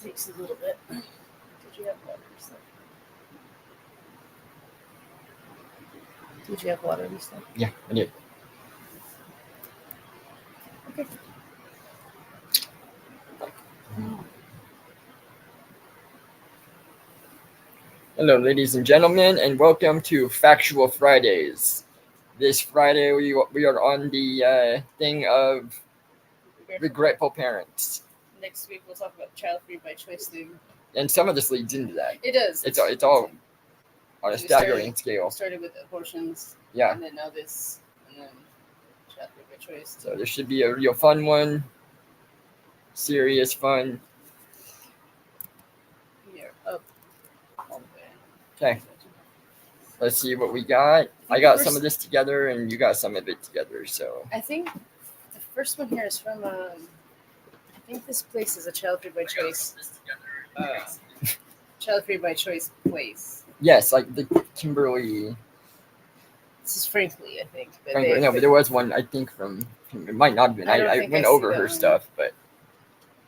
takes a little bit. Did you have water and stuff? Did you have water and stuff? Yeah, I did. Okay. Hello, ladies and gentlemen, and welcome to Factual Fridays. This Friday, we are on the thing of regretful parents. Next week, we'll talk about child-free by choice thing. And some of this leads into that. It does. It's all on a staggering scale. Started with abortions. Yeah. And then now this, and then child-free by choice. So there should be a real fun one. Serious fun. We are up all the way. Okay. Let's see what we got. I got some of this together, and you got some of it together. So I think the first one here is from I think this place is a child-free by choice. Child-free by choice place. Yes, like the Kimberly. This is Frankly, I think. But but there was one I think from. It might not have been. I went over her stuff, but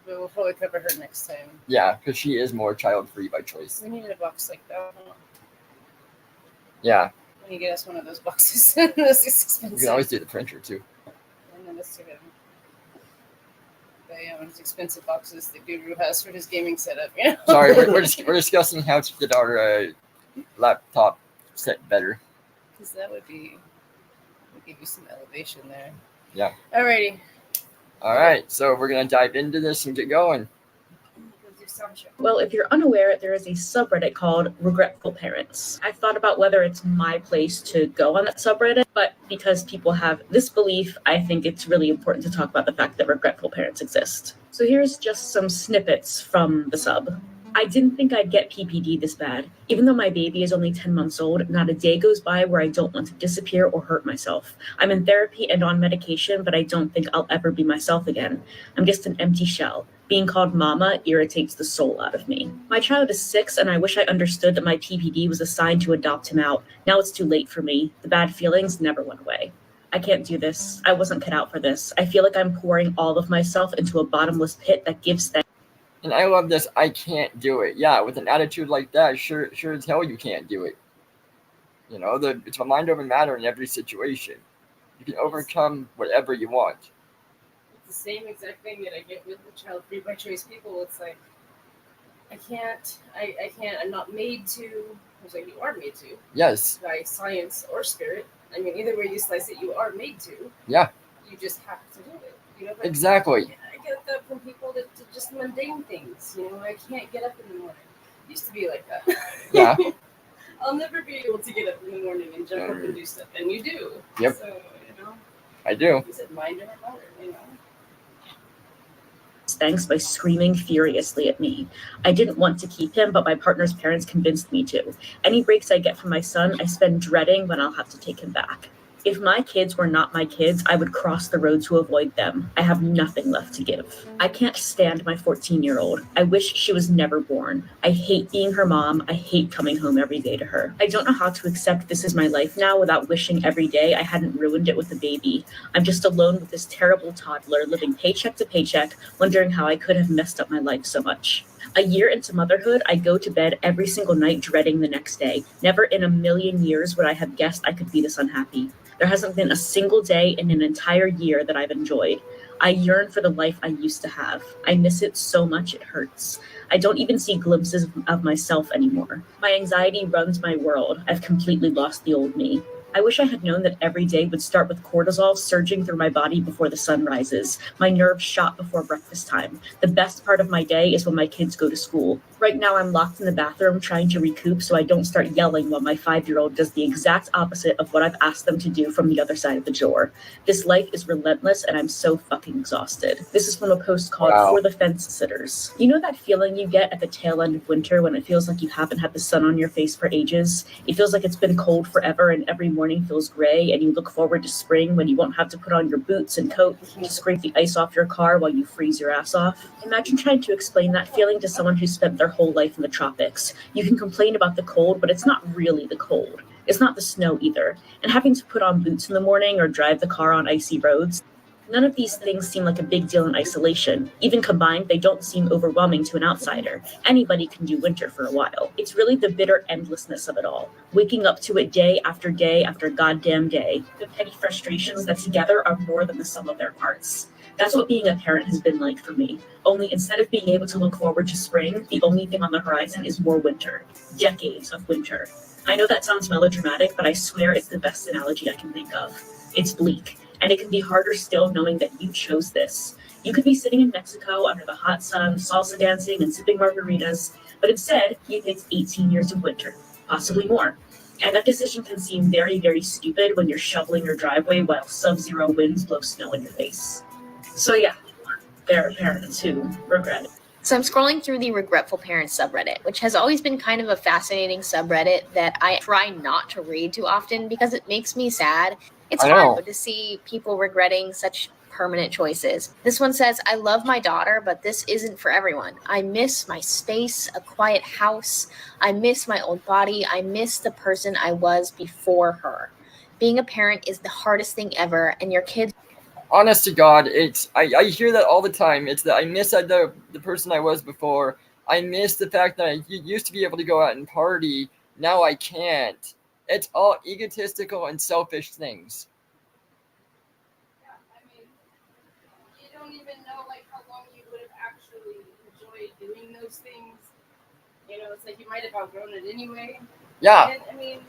we'll probably cover her next time. Yeah, because she is more child-free by choice. We needed a box like that. Yeah. When you get us one of those boxes, this is expensive. You can always do the printer too. And then this together. But yeah, one of those expensive boxes that Guru has for his gaming setup. You know? Sorry, we're discussing how to get our laptop set better. Because that would give you some elevation there. Yeah. Alrighty. All right, so we're gonna dive into this and get going. Well, if you're unaware, there is a subreddit called Regretful Parents. I've thought about whether it's my place to go on that subreddit, but because people have this belief, I think it's really important to talk about the fact that regretful parents exist. So here's just some snippets from the sub. I didn't think I'd get PPD this bad. Even though my baby is only 10 months old, not a day goes by where I don't want to disappear or hurt myself. I'm in therapy and on medication, but I don't think I'll ever be myself again. I'm just an empty shell. Being called mama irritates the soul out of me. My child is 6, and I wish I understood that my PPD was a sign to adopt him out. Now it's too late for me. The bad feelings never went away. I can't do this. I wasn't cut out for this. I feel like I'm pouring all of myself into a bottomless pit that gives thanks. And I love this. I can't do it. Yeah, with an attitude like that, sure as hell you can't do it. You know, it's a mind over matter in every situation. You can overcome whatever you want. It's the same exact thing that I get with the child-free by choice people. It's like, I can't, I'm not made to. I was like, you are made to. Yes. By science or spirit. I mean, either way you slice it, you are made to. Yeah. You just have to do it. You know. Exactly. I get that from people that just mundane things. You know, I can't get up in the morning. It used to be like that. Yeah. I'll never be able to get up in the morning and jump up and do stuff, and you do. Yep. So you know. I do. You said mind over matter. You know. Thanks by screaming furiously at me. I didn't want to keep him, but my partner's parents convinced me to. Any breaks I get from my son, I spend dreading when I'll have to take him back. If my kids were not my kids, I would cross the road to avoid them. I have nothing left to give. I can't stand my 14-year-old. I wish she was never born. I hate being her mom. I hate coming home every day to her. I don't know how to accept this is my life now without wishing every day I hadn't ruined it with a baby. I'm just alone with this terrible toddler living paycheck to paycheck, wondering how I could have messed up my life so much. A year into motherhood, I go to bed every single night dreading the next day. Never in a million years would I have guessed I could be this unhappy. There hasn't been a single day in an entire year that I've enjoyed. I yearn for the life I used to have. I miss it so much it hurts. I don't even see glimpses of myself anymore. My anxiety runs my world. I've completely lost the old me. I wish I had known that every day would start with cortisol surging through my body before the sun rises. My nerves shot before breakfast time. The best part of my day is when my kids go to school. Right now I'm locked in the bathroom trying to recoup so I don't start yelling while my 5-year-old does the exact opposite of what I've asked them to do from the other side of the door. This life is relentless and I'm so fucking exhausted. This is from a post called For the Fence Sitters. You know that feeling you get at the tail end of winter when it feels like you haven't had the sun on your face for ages? It feels like it's been cold forever and every morning feels gray, and you look forward to spring when you won't have to put on your boots and coat to scrape the ice off your car while you freeze your ass off. Imagine trying to explain that feeling to someone who spent their whole life in the tropics. You can complain about the cold, but it's not really the cold. It's not the snow either. And having to put on boots in the morning or drive the car on icy roads, None of these things seem like a big deal in isolation. Even combined, they don't seem overwhelming to an outsider. Anybody can do winter for a while. It's really the bitter endlessness of it all. Waking up to it day after day after goddamn day. The petty frustrations that together are more than the sum of their parts. That's what being a parent has been like for me. Only instead of being able to look forward to spring, the only thing on the horizon is more winter. Decades of winter. I know that sounds melodramatic, but I swear it's the best analogy I can think of. It's bleak. And it can be harder still knowing that you chose this. You could be sitting in Mexico under the hot sun, salsa dancing and sipping margaritas, but instead you picked 18 years of winter, possibly more. And that decision can seem very, very stupid when you're shoveling your driveway while sub-zero winds blow snow in your face. So yeah, there are parents who regret it. So I'm scrolling through the Regretful Parents subreddit, which has always been kind of a fascinating subreddit that I try not to read too often because it makes me sad. It's I know. hard to see people regretting such permanent choices. This one says, I love my daughter, but this isn't for everyone. I miss my space, a quiet house. I miss my old body. I miss the person I was before her. Being a parent is the hardest thing ever, and your kids. Honest to God, I hear that all the time. It's that I miss the person I was before. I miss the fact that I used to be able to go out and party. Now I can't. It's all egotistical and selfish things. Yeah, I mean, you don't even know like how long you would have actually enjoyed doing those things. You know, it's like you might have outgrown it anyway. Yeah, And I mean,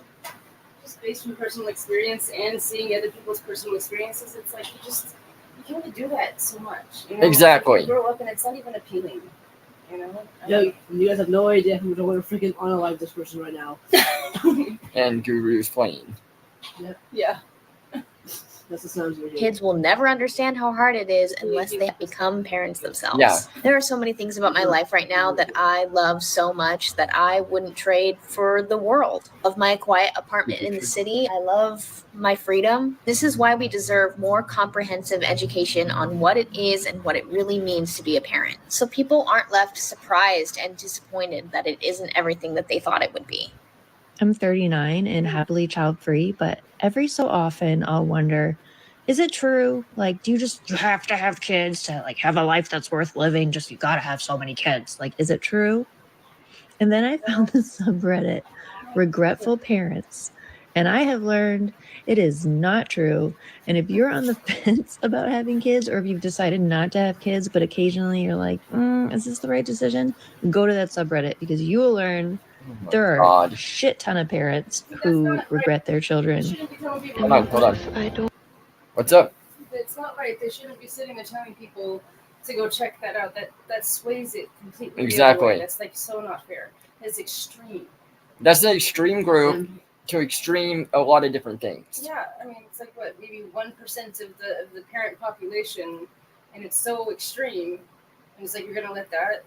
just based on personal experience and seeing other people's personal experiences, it's like you can only do that so much. You know? Exactly. Like you grow up and it's not even appealing. You know? Yo, you guys have no idea who we're freaking unalive this person right now. and Guru's playing. Yeah. That's the sounds you're hearing. Kids will never understand how hard it is unless they have become parents themselves. Yeah. There are so many things about my life right now that I love so much that I wouldn't trade for the world. I love my quiet apartment in the city. I love my freedom. This is why we deserve more comprehensive education on what it is and what it really means to be a parent. So people aren't left surprised and disappointed that it isn't everything that they thought it would be. I'm 39 and happily child-free, but every so often I'll wonder, is it true? Like, do you have to have kids to like have a life that's worth living? Just you gotta have so many kids. Like, is it true? And then I found the subreddit, Regretful Parents, and I have learned it is not true. And if you're on the fence about having kids, or if you've decided not to have kids, but occasionally you're like, is this the right decision? Go to that subreddit because you will learn there are a shit ton of parents who regret their children. Hold on. I don't. What's up? It's not right. They shouldn't be sitting there telling people to go check that out. That sways it completely. Exactly. That's like so not fair. It's extreme. That's an extreme group to extreme a lot of different things. Yeah, I mean it's like what, maybe 1% of the parent population, and it's so extreme. And it's like you're gonna let that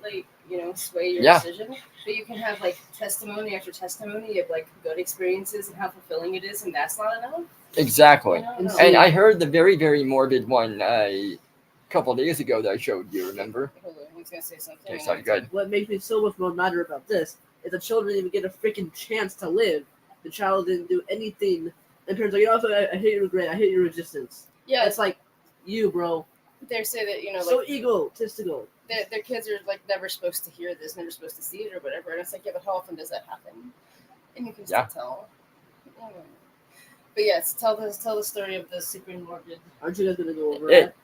sway your decision. But you can have like testimony after testimony of like good experiences and how fulfilling it is, and that's not enough. Exactly. No. And I heard the very, very morbid one a couple of days ago that I showed you, remember? Hold on, I was gonna say something. Okay, sorry, good. What makes me so much more matter about this is the children didn't even get a freaking chance to live. The child didn't do anything in terms of, I hate your regret, I hate your resistance. Yeah, It's like, you, bro. they say that So egotistical. their kids are like never supposed to hear this, never supposed to see it or whatever. And it's like, yeah, but how often does that happen? And you can still tell. But yes, tell the story of the super morbid. Aren't you guys gonna go over It- that?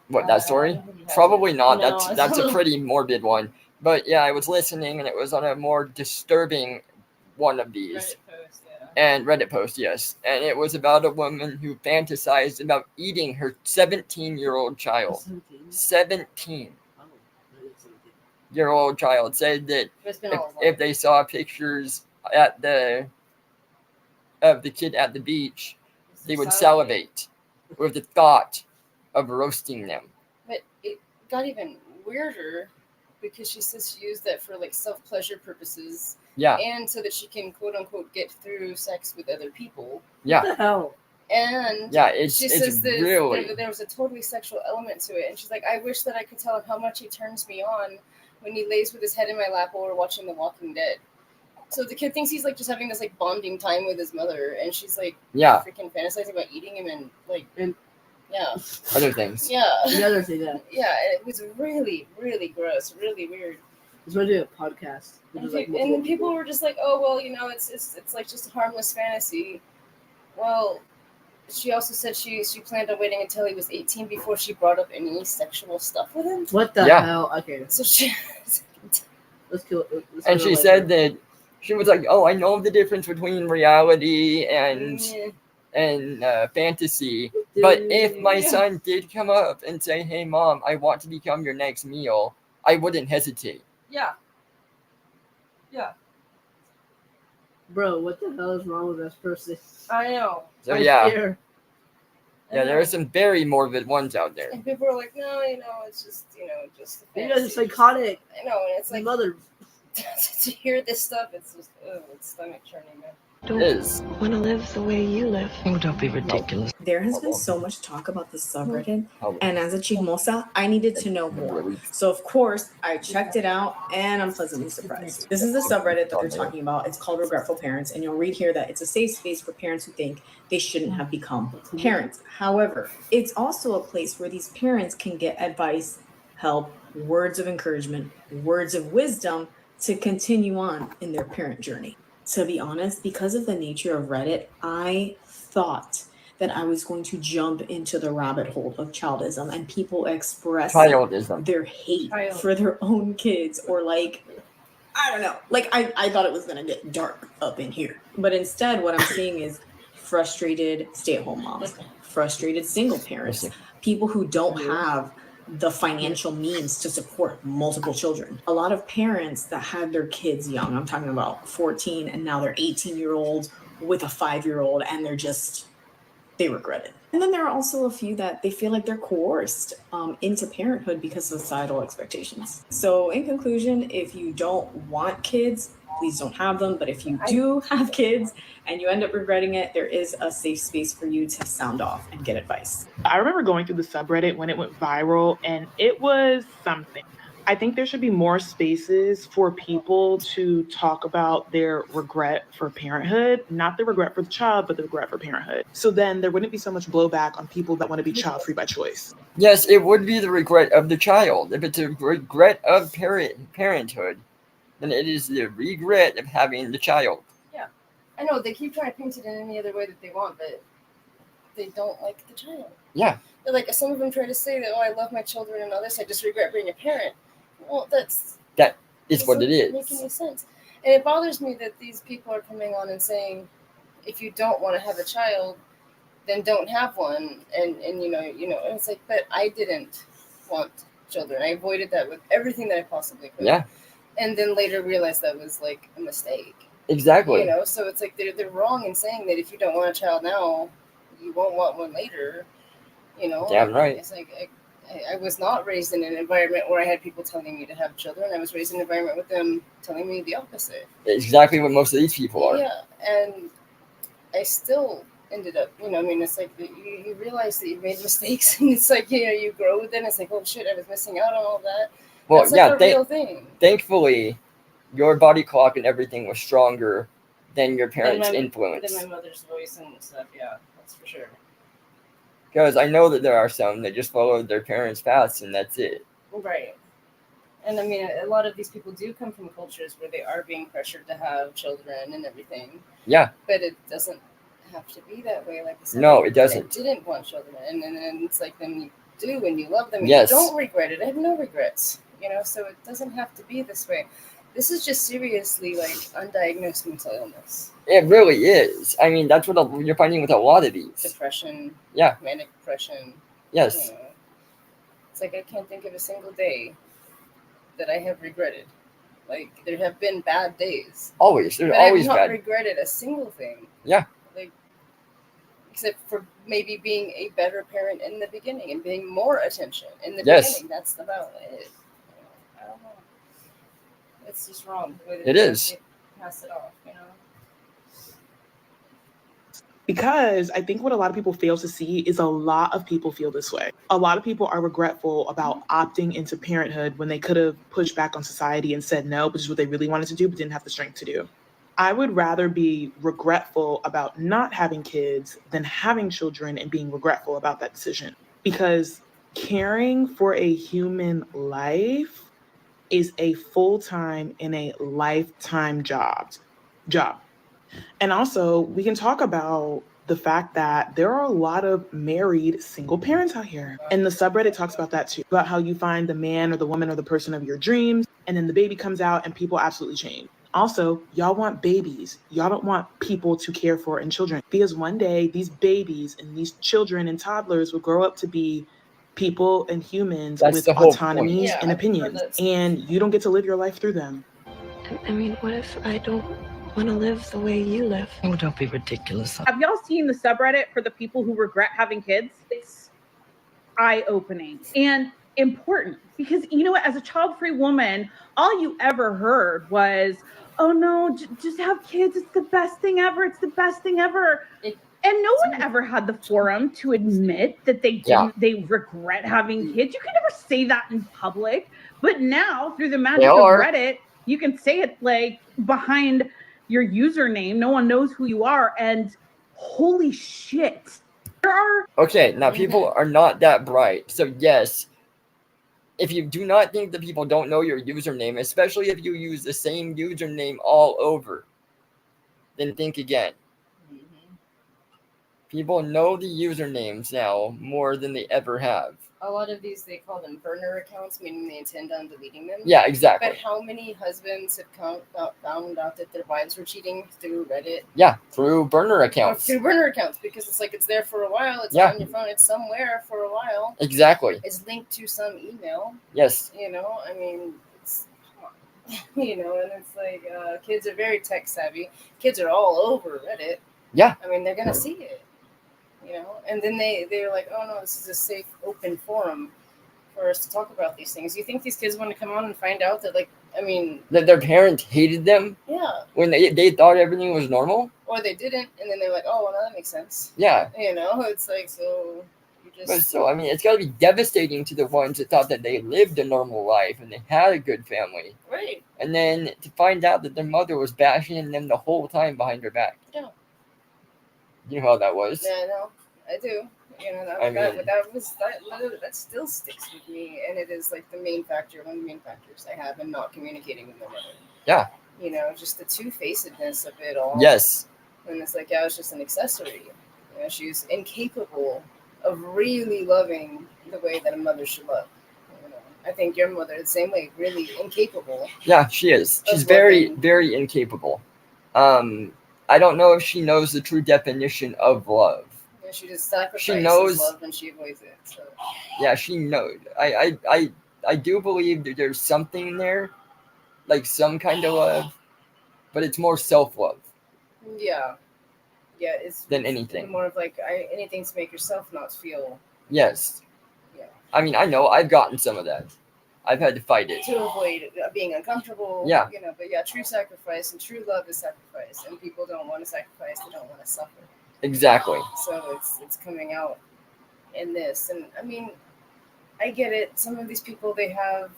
What, that story? Probably not. No, That's a pretty morbid one. But yeah, I was listening and it was on a more disturbing one of these. Reddit post, yeah. And Reddit post, yes. And it was about a woman who fantasized about eating her 17-year-old child. 17? 17-year-old child said that It's been all if they saw pictures of the kid at the beach, they would salivate with the thought of roasting them. But it got even weirder because she says she used that for like self-pleasure purposes. Yeah. And so that she can quote unquote get through sex with other people. Yeah. What the hell? And Yeah, she it's says that really there was a totally sexual element to it. And she's like, I wish that I could tell him how much he turns me on when he lays with his head in my lap while we're watching The Walking Dead. So the kid thinks he's like just having this like bonding time with his mother, and she's like freaking fantasizing about eating him and like Yeah. other things. Yeah. The other thing, yeah. Yeah, it was really, really gross, really weird. It's going to do a podcast. And then people were just like, "Oh well, it's like just a harmless fantasy." Well, she also said she planned on waiting until he was 18 before she brought up any sexual stuff with him. What the Yeah. hell? Okay, So she. let's kill. And she said that she was like, "Oh, I know the difference between reality and fantasy. But if my son did come up and say, 'Hey, Mom, I want to become your next meal,' I wouldn't hesitate." Yeah. Yeah. Bro, what the hell is wrong with this person? I know. So I yeah, fear. there are some very morbid ones out there. And people are like, "No, it's just, just a You guys are fantasy." psychotic. I know, and it's like Mother. to hear this stuff, it's just, it's stomach churning, man. It is. Want to live the way you live. Oh, don't be ridiculous. There has been so much talk about this subreddit, Oh, and as a chismosa, I needed to know more. really? So of course, I checked it out, and I'm pleasantly surprised. This is the subreddit that they're talking about. It's called Regretful Parents, and you'll read here that it's a safe space for parents who think they shouldn't have become parents. However, it's also a place where these parents can get advice, help, words of encouragement, words of wisdom to continue on in their parent journey. To be honest, because of the nature of Reddit, I thought that I was going to jump into the rabbit hole of childism and people express Childism. their hate for their own kids, or like, I don't know, like I thought it was going to get dark up in here. But instead, what I'm seeing is frustrated stay-at-home moms, frustrated single parents, people who don't have the financial means to support multiple children. A lot of parents that had their kids young, I'm talking about 14, and now they're 18-year-olds with a 5-year-old, and they regret it. And then there are also a few that they feel like they're coerced into parenthood because of societal expectations. So in conclusion, if you don't want kids, please don't have them. But if you do have kids and you end up regretting it, there is a safe space for you to sound off and get advice. I remember going through the subreddit when it went viral, and it was something. I think there should be more spaces for people to talk about their regret for parenthood, not the regret for the child, but the regret for parenthood. So then there wouldn't be so much blowback on people that want to be child-free by choice. Yes, it would be the regret of the child. If it's a regret of parenthood, then it is the regret of having the child. Yeah. I know, they keep trying to paint it in any other way that they want, but they don't like the child. Yeah. They're like, some of them try to say that, "Oh, I love my children," and all this, "I just regret being a parent." Well, that is what it is. Doesn't make any sense. And it bothers me that these people are coming on and saying, if you don't want to have a child, then don't have one. And it's like, but I didn't want children. I avoided that with everything that I possibly could. Yeah. And then later realized that was like a mistake. Exactly. So it's like they're wrong in saying that if you don't want a child now, you won't want one later. Damn right. It's like I was not raised in an environment where I had people telling me to have children. I was raised in an environment with them telling me the opposite. Exactly what most of these people are. Yeah, and I still ended up, it's like you realize that you've made mistakes, and it's like, you grow with it. It's like, oh shit, I was missing out on all that. Well, that's like a real thing. Thankfully, your body clock and everything was stronger than your parents' influence. Than my mother's voice and stuff, yeah, that's for sure. Because I know that there are some that just follow their parents' paths and that's it. Right. And I mean, a lot of these people do come from cultures where they are being pressured to have children and everything. Yeah. But it doesn't have to be that way. Like I said, no, it doesn't. I didn't want children. And it's like, then you do and you love them. And yes. You don't regret it. I have no regrets. So it doesn't have to be this way. This is just seriously like undiagnosed mental illness. It really is. I mean, that's what you're finding with a lot of these. Depression. Yeah. Manic depression. Yes. It's like I can't think of a single day that I have regretted. Like, there have been bad days. Always. There's but always I've not bad. regretted a single thing. Yeah. Like, except for maybe being a better parent in the beginning and being more attention in the beginning. That's about it. I don't know. It's just wrong. It is. They pass it off, Because I think what a lot of people fail to see is a lot of people feel this way. A lot of people are regretful about opting into parenthood when they could have pushed back on society and said no, which is what they really wanted to do, but didn't have the strength to do. I would rather be regretful about not having kids than having children and being regretful about that decision. because caring for a human life is a full-time and a lifetime job. And also, we can talk about the fact that there are a lot of married single parents out here. And the subreddit talks about that too, about how you find the man or the woman or the person of your dreams, and then the baby comes out and people absolutely change. Also, y'all want babies. Y'all don't want people to care for and children. Because one day these babies and these children and toddlers will grow up to be people and humans That's with the whole autonomies point. and Yeah, opinions. And you don't get to live your life through them. I mean, what if I don't want to live the way you live? Oh, don't be ridiculous. Have y'all seen the subreddit for the people who regret having kids? It's eye-opening and important because, you know what, as a child-free woman, all you ever heard was, oh no, just have kids. It's the best thing ever. It's the best thing ever. And no one ever had the forum to admit that they regret having kids. You can never say that in public. But now, through the magic of Reddit, you can say it like behind your username. No one knows who you are. And holy shit. Okay, now people are not that bright. So yes, if you do not think that people don't know your username, especially if you use the same username all over, then think again. People know the usernames now more than they ever have. A lot of these, they call them burner accounts, meaning they intend on deleting them. Yeah, exactly. But how many husbands have found out that their wives were cheating through Reddit? Yeah, through burner accounts. Through burner accounts, because it's like it's there for a while. It's on your phone. It's somewhere for a while. Exactly. It's linked to some email. Yes. You know, I mean, it's, you know, and it's like kids are very tech savvy. Kids are all over Reddit. Yeah. I mean, they're going to see it. You know, and then they're like, oh no, this is a safe, open forum for us to talk about these things. You think these kids want to come on and find out that, like, I mean, that their parents hated them? Yeah. When they thought everything was normal? Or they didn't, and then they're like, oh, well, that makes sense. Yeah. You know, it's like, so you just. But so, I mean, it's got to be devastating to the ones that thought that they lived a normal life and they had a good family. Right. And then to find out that their mother was bashing them the whole time behind their back. Yeah. You know how that was? Yeah, I know. I do. You know, that still sticks with me, and it is like the main factor, one of the main factors I have in not communicating with my mother. Yeah. You know, just the two-facedness of it all. Yes. And it's like, yeah, it's just an accessory. You know, she's incapable of really loving the way that a mother should love. You know, I think your mother, the same way, really incapable. Yeah, she is. She's very, very incapable. I don't know if she knows the true definition of love. Yeah, she just sacrifices she knows love and she avoids it. So. Yeah, she knows. I do believe that there's something there, like some kind of love, but it's more self-love. Yeah. Yeah, it's anything. More of like anything to make yourself not feel. Yes. Yeah. I mean, I know I've gotten some of that. I've had to fight it. To avoid being uncomfortable. Yeah. You know, but yeah, true sacrifice and true love is sacrifice, and people don't want to sacrifice. They don't want to suffer. Exactly. So it's coming out in this, and I mean, I get it. Some of these people, they have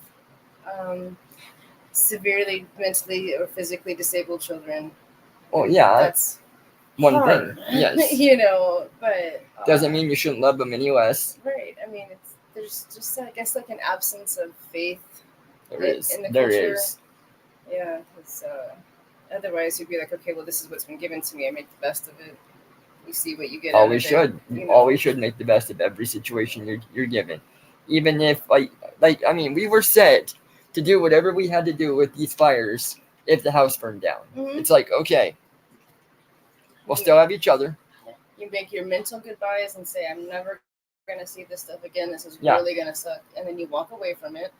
severely mentally or physically disabled children. Oh yeah, that's one hard. thing. Yes. You know, but doesn't mean you shouldn't love them any less. Right. I mean, there's just, I guess, like an absence of faith. There is. In the there culture. is. Yeah, because otherwise you'd be like, okay, well, this is what's been given to me. I make the best of it. You see what you get. Always should. You know? Always should make the best of every situation you're given, even if like I mean, we were set to do whatever we had to do with these fires if the house burned down. Mm-hmm. It's like, okay, we'll still have each other. You make your mental goodbyes and say, I'm never going to see this stuff again. This is really going to suck. And then you walk away from it.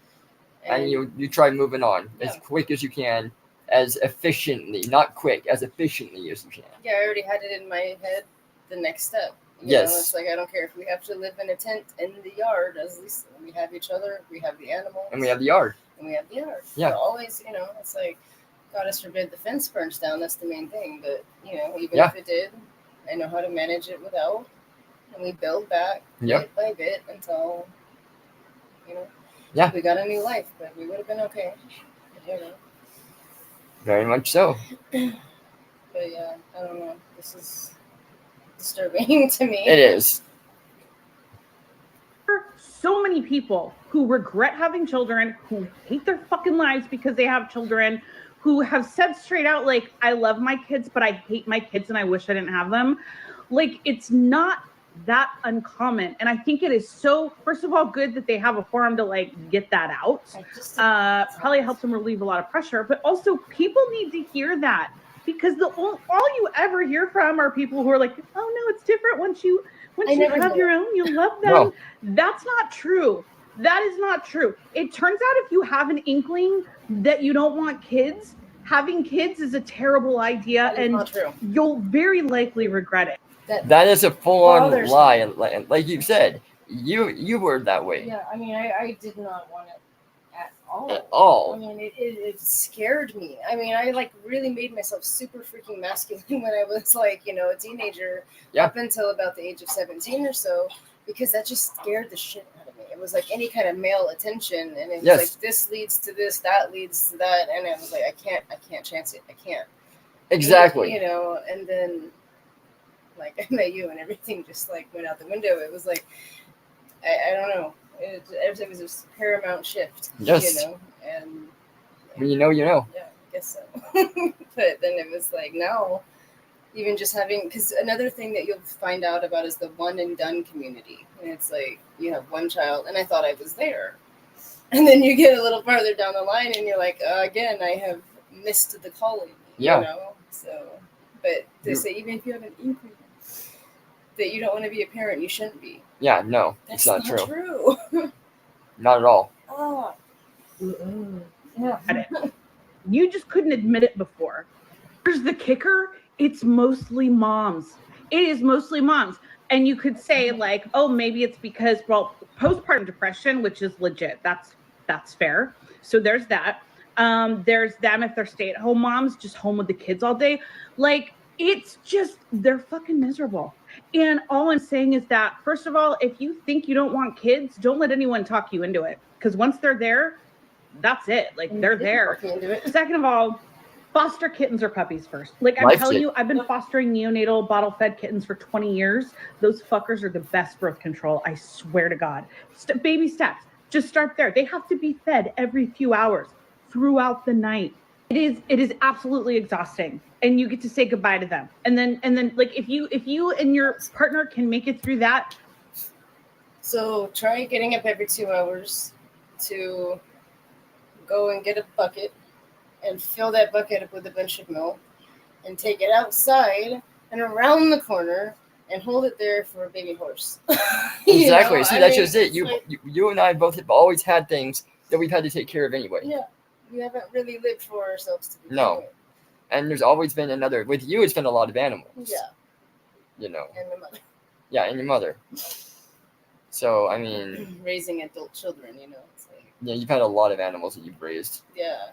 And you try moving on as quick as you can, as efficiently, not quick, as efficiently as you can. Yeah, I already had it in my head, the next step. You know, it's like, I don't care if we have to live in a tent in the yard, at least we have each other, we have the animals. And we have the yard. Yeah. So always, you know, it's like, God forbid the fence burns down. That's the main thing. But, you know, even if it did, I know how to manage it without. And we build back bit by bit until, you know, we got a new life. But we would have been okay. You know. Very much so. But yeah, I don't know. This is disturbing to me. It is. are so many people who regret having children, who hate their fucking lives because they have children, who have said straight out, like, I love my kids, but I hate my kids and I wish I didn't have them. Like, it's not that uncommon. And I think it is so, first of all, good that they have a forum to like get that out. Probably helps them relieve a lot of pressure, but also people need to hear that, because all you ever hear from are people who are like, oh no, it's different once you have your own, you'll love them. No. That's not true. That is not true. It turns out if you have an inkling that you don't want kids, having kids is a terrible idea, and you'll very likely regret it. That is a full-on lie, like you said. You were that way. Yeah, I mean, I did not want it at all. At all. I mean, it scared me. I mean, I like really made myself super freaking masculine when I was like, you know, a teenager, up until about the age of 17 or so, because that just scared the shit out of me. It was like any kind of male attention, and it was like, this leads to this, that leads to that, and I was like, I can't chance it. I can't. Exactly. You know, and then like I met you and everything just like went out the window. It was like, I don't know. It was a paramount shift. Yes. You know, and when you know, you know. Yeah, I guess so. But then it was like now, even just having, because another thing that you'll find out about is the one and done community. And it's like you have one child, and I thought I was there. And then you get a little farther down the line and you're like, again, I have missed the calling. Yeah. You know? So, but they say even if you have an inkling that you don't want to be a parent, you shouldn't be. Yeah, no, That's it's not true. Not at all. Oh. Yeah. You just couldn't admit it before. Here's the kicker. It's mostly moms. It is mostly moms. And you could say like, oh, maybe it's because, well, postpartum depression, which is legit. That's fair. So there's that. There's them if they're stay-at-home moms, just home with the kids all day. Like, it's just, they're fucking miserable. And all I'm saying is that, first of all, if you think you don't want kids, don't let anyone talk you into it. Because once they're there, that's it. Like, they're there. Second of all, foster kittens or puppies first. Like, I'm telling you, I've been fostering neonatal bottle-fed kittens for 20 years. Those fuckers are the best birth control. I swear to God. Baby steps. Just start there. They have to be fed every few hours throughout the night. It is absolutely exhausting. And you get to say goodbye to them. And then like if you and your partner can make it through that. So try getting up every 2 hours to go and get a bucket and fill that bucket up with a bunch of milk and take it outside and around the corner and hold it there for a baby horse. Exactly. See, that's just it. You and I both have always had things that we've had to take care of anyway. Yeah. We haven't really lived for ourselves to be No. And there's always been another. With you, it's been a lot of animals. Yeah. You know. And the mother. Yeah, and your mother. So, I mean. Raising adult children, you know. It's like, yeah, you've had a lot of animals that you've raised. Yeah.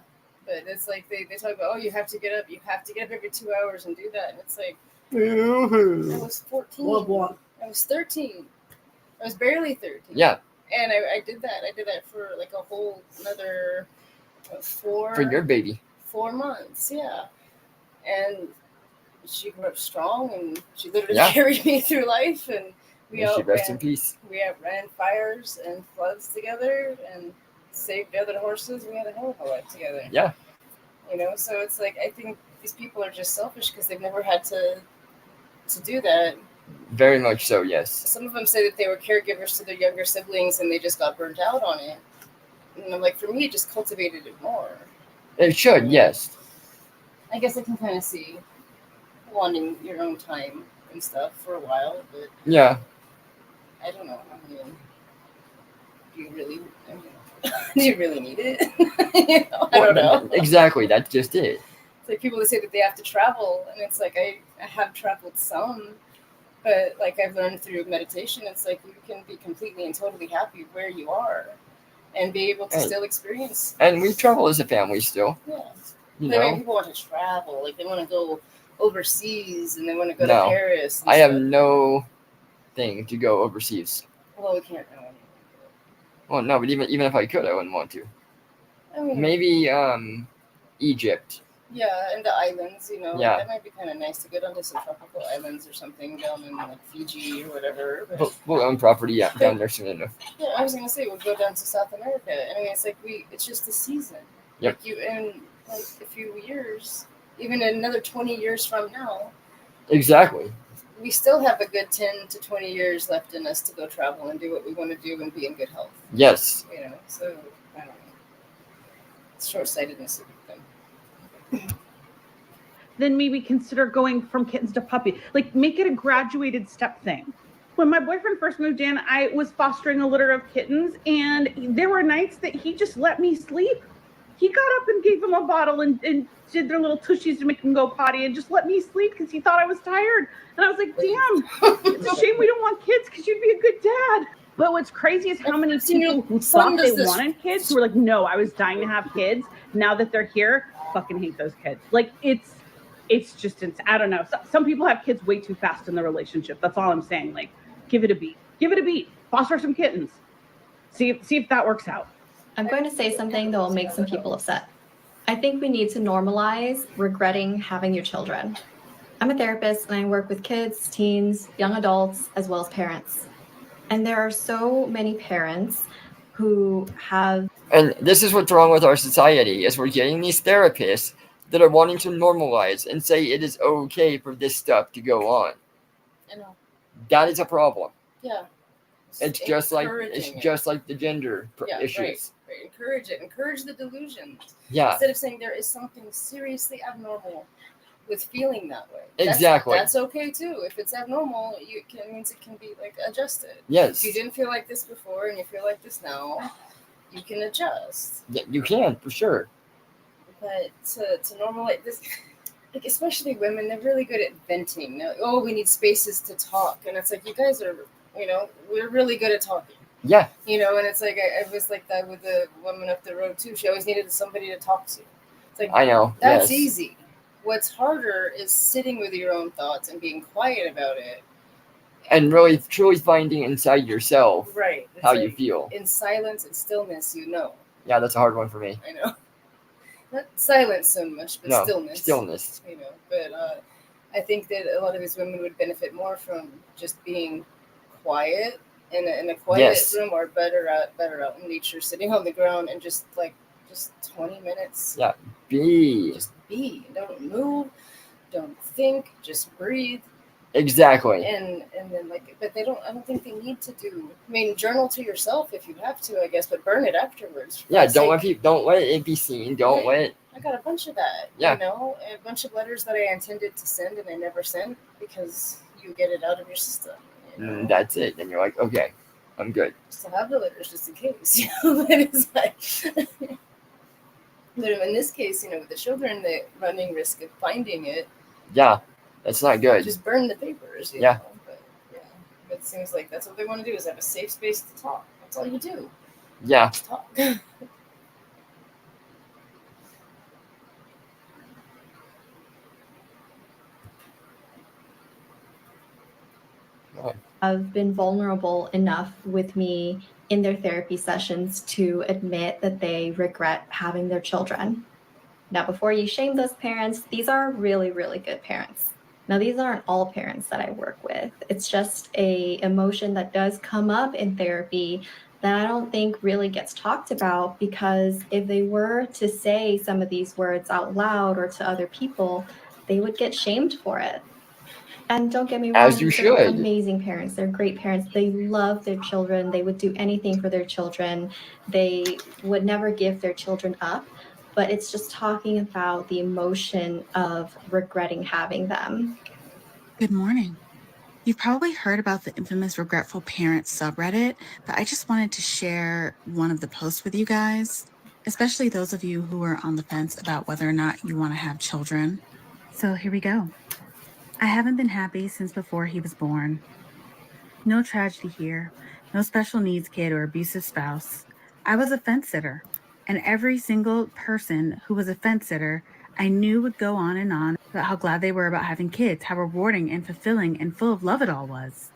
But it's like they talk about, oh, you have to get up every 2 hours and do that. And it's like, I was 14. I was 13. I was barely 13. Yeah. And I did that. I did that for like a whole another 4. For your baby. 4 months, yeah. And she grew up strong, and she literally carried me through life. And we she rest in peace. We ran fires and floods together, and saved other horses. We had a hell of a life together. Yeah. You know, so it's like I think these people are just selfish because they've never had to do that. Very much so, yes. Some of them say that they were caregivers to their younger siblings and they just got burnt out on it. And I'm like, for me, it just cultivated it more. It should, yes. I guess I can kind of see wanting your own time and stuff for a while, but yeah, I don't know. I mean, do you really need it? You know, I don't know. Exactly, that's just it. It's like people that say that they have to travel, and it's like I have traveled some, but like I've learned through meditation, it's like you can be completely and totally happy where you are and be able to still experience. And we travel as a family still. Yeah. You know? know? People want to travel, like they want to go overseas and they want to go to Paris. I have no thing to go overseas. Well, we can't go anywhere. Well, no, but even if I could, I wouldn't want to. I mean, maybe Egypt. Yeah, and the islands, you know, Yeah. that might be kind of nice to go down to some tropical islands or something down in like Fiji or whatever. But We'll own property down there soon enough. yeah, I was gonna say we'll go down to South America. I mean, it's like it's just the season. Yep. Like in like a few years, even another 20 years from now, Exactly. we still have a good 10 to 20 years left in us to go travel and do what we want to do and be in good health. Yes. You know, so I don't know. It's short-sightedness of them. Then maybe consider going from kittens to puppy. Like, make it a graduated step thing. When my boyfriend first moved in, I was fostering a litter of kittens, and there were nights that he just let me sleep. He got up and gave them a bottle and did their little tushies to make them go potty and just let me sleep because he thought I was tired. And I was like, damn, it's a shame we don't want kids because you'd be a good dad. But what's crazy is how many people who thought they wanted kids who were like, no, I was dying to have kids. Now that they're here, fucking hate those kids. Like, it's just, I don't know. Some people have kids way too fast in the relationship. That's all I'm saying. Like, give it a beat. Give it a beat. Foster some kittens. See if that works out. I'm going to say something that will make some people upset. I think we need to normalize regretting having your children. I'm a therapist and I work with kids, teens, young adults, as well as parents. And there are so many parents who have... And this is what's wrong with our society, is we're getting these therapists that are wanting to normalize and say it is okay for this stuff to go on. I know. That is a problem. Yeah. It's just like the gender issues. Right. Encourage it. Encourage the delusions. Yeah. Instead of saying there is something seriously abnormal with feeling that way. Exactly. That's okay too. If it's abnormal, it means it can be like adjusted. Yes. If you didn't feel like this before and you feel like this now, you can adjust. Yeah, you can for sure. But to normalize this, like especially women, they're really good at venting. Oh, we need spaces to talk, and it's like you guys are, we're really good at talking. Yeah. And it's like I was like that with the woman up the road too. She always needed somebody to talk to. It's like I know. That's easy. What's harder is sitting with your own thoughts and being quiet about it. And really, truly finding inside yourself how you feel. In silence and stillness, Yeah, that's a hard one for me. I know. Not silence so much, but stillness. Stillness. But I think that a lot of these women would benefit more from just being quiet in a quiet room, or better out in nature, sitting on the ground and just 20 minutes. Yeah, be. Just be. Don't move. Don't think. Just breathe. Exactly. And then but they don't. I don't think they need to do. I mean, journal to yourself if you have to, I guess, but burn it afterwards. Yeah, don't let it be seen. Don't let it. I got a bunch of that. Yeah. A bunch of letters that I intended to send and I never sent because you get it out of your system. That's it. And you're like, okay, I'm good. Still have the letters just in case. But it's like. But in this case, with the children, they're running risk of finding it. Yeah, that's not good. Just burn the papers. Yeah. But it seems like that's what they want to do, is have a safe space to talk. That's all you do. Yeah. Just talk. have been vulnerable enough with me in their therapy sessions to admit that they regret having their children. Now, before you shame those parents, these are really, really good parents. Now, these aren't all parents that I work with. It's just a emotion that does come up in therapy that I don't think really gets talked about, because if they were to say some of these words out loud or to other people, they would get shamed for it. And don't get me wrong, as you should. They're amazing parents. They're great parents. They love their children. They would do anything for their children. They would never give their children up. But it's just talking about the emotion of regretting having them. Good morning. You've probably heard about the infamous Regretful Parents subreddit, but I just wanted to share one of the posts with you guys, especially those of you who are on the fence about whether or not you want to have children. So here we go. I haven't been happy since before he was born. No tragedy here, no special needs kid or abusive spouse. I was a fence sitter, and every single person who was a fence sitter I knew would go on about how glad they were about having kids, how rewarding and fulfilling and full of love it all was.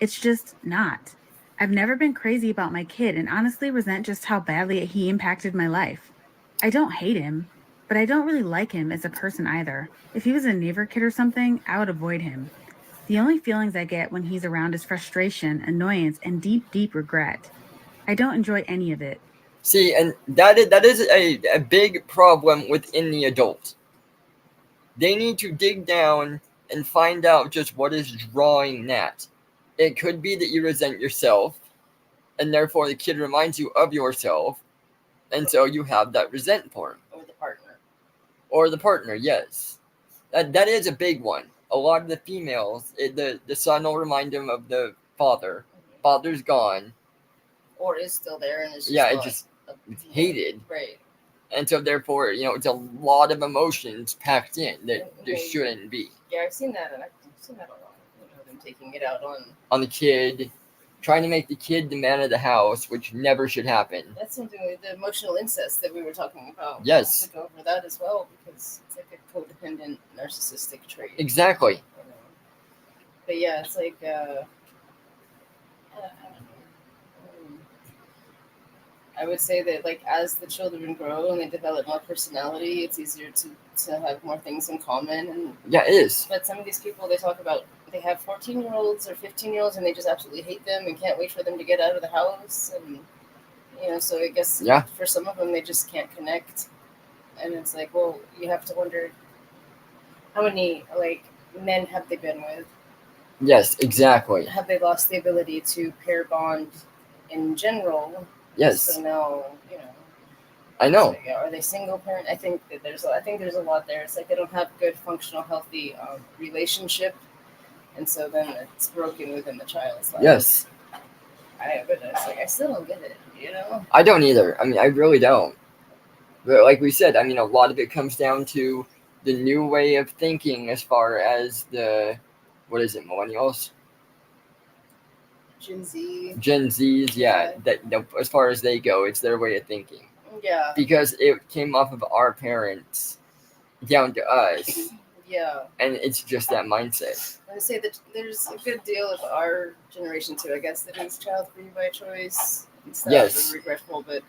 It's just not. I've never been crazy about my kid and honestly resent just how badly he impacted my life. I don't hate him. but I don't really like him as a person either. If he was a neighbor kid or something, I would avoid him. The only feelings I get when he's around is frustration, annoyance, and deep, deep regret. I don't enjoy any of it. See, and that is a big problem within the adult. They need to dig down and find out just what is drawing that. It could be that you resent yourself, and therefore the kid reminds you of yourself, and so you have that resent for him. Or the partner. Or the partner, yes. That is a big one. A lot of the females, the son will remind them of the father. Father's gone. Or is still there and is just It's hated. Right. And so therefore, it's a lot of emotions packed in that there shouldn't be. Yeah, I've seen that, and I've seen that a lot. Them taking it out on the kid, trying to make the kid the man of the house, which never should happen. That's something like the emotional incest that we were talking about. Yes. Go over that as well, because it's like a codependent narcissistic trait. Exactly. But yeah, it's like I would say that, like, as the children grow and they develop more personality, it's easier to have more things in common. And yeah, it is. But some of these people, they talk about they have 14-year-olds or 15-year-olds and they just absolutely hate them and can't wait for them to get out of the house. And, so I guess for some of them, they just can't connect. And it's like, well, you have to wonder how many, like, men have they been with? Yes, exactly. Have they lost the ability to pair bond in general? Yes. So now, I know. So, are they single parent? I think there's a lot there. It's like they don't have good, functional, healthy relationship, and so then it's broken within the child's life. Yes. But it's like I still don't get it. I don't either. I mean, I really don't. But like we said, I mean, a lot of it comes down to the new way of thinking as far as the, what is it, millennials? Gen Z. Gen Zs, yeah. That as far as they go, it's their way of thinking. Yeah. Because it came off of our parents down to us. Yeah. And it's just that mindset. I would say that there's a good deal of our generation too. I guess that is child-free by choice. Yes. Regretful, but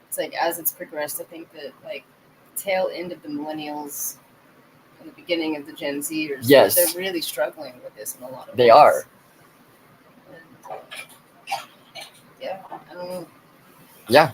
it's like as it's progressed, I think that like tail end of the millennials and the beginning of the Gen Zers, yes, they're really struggling with this in a lot of ways. They are. And, yeah, I don't know. Yeah.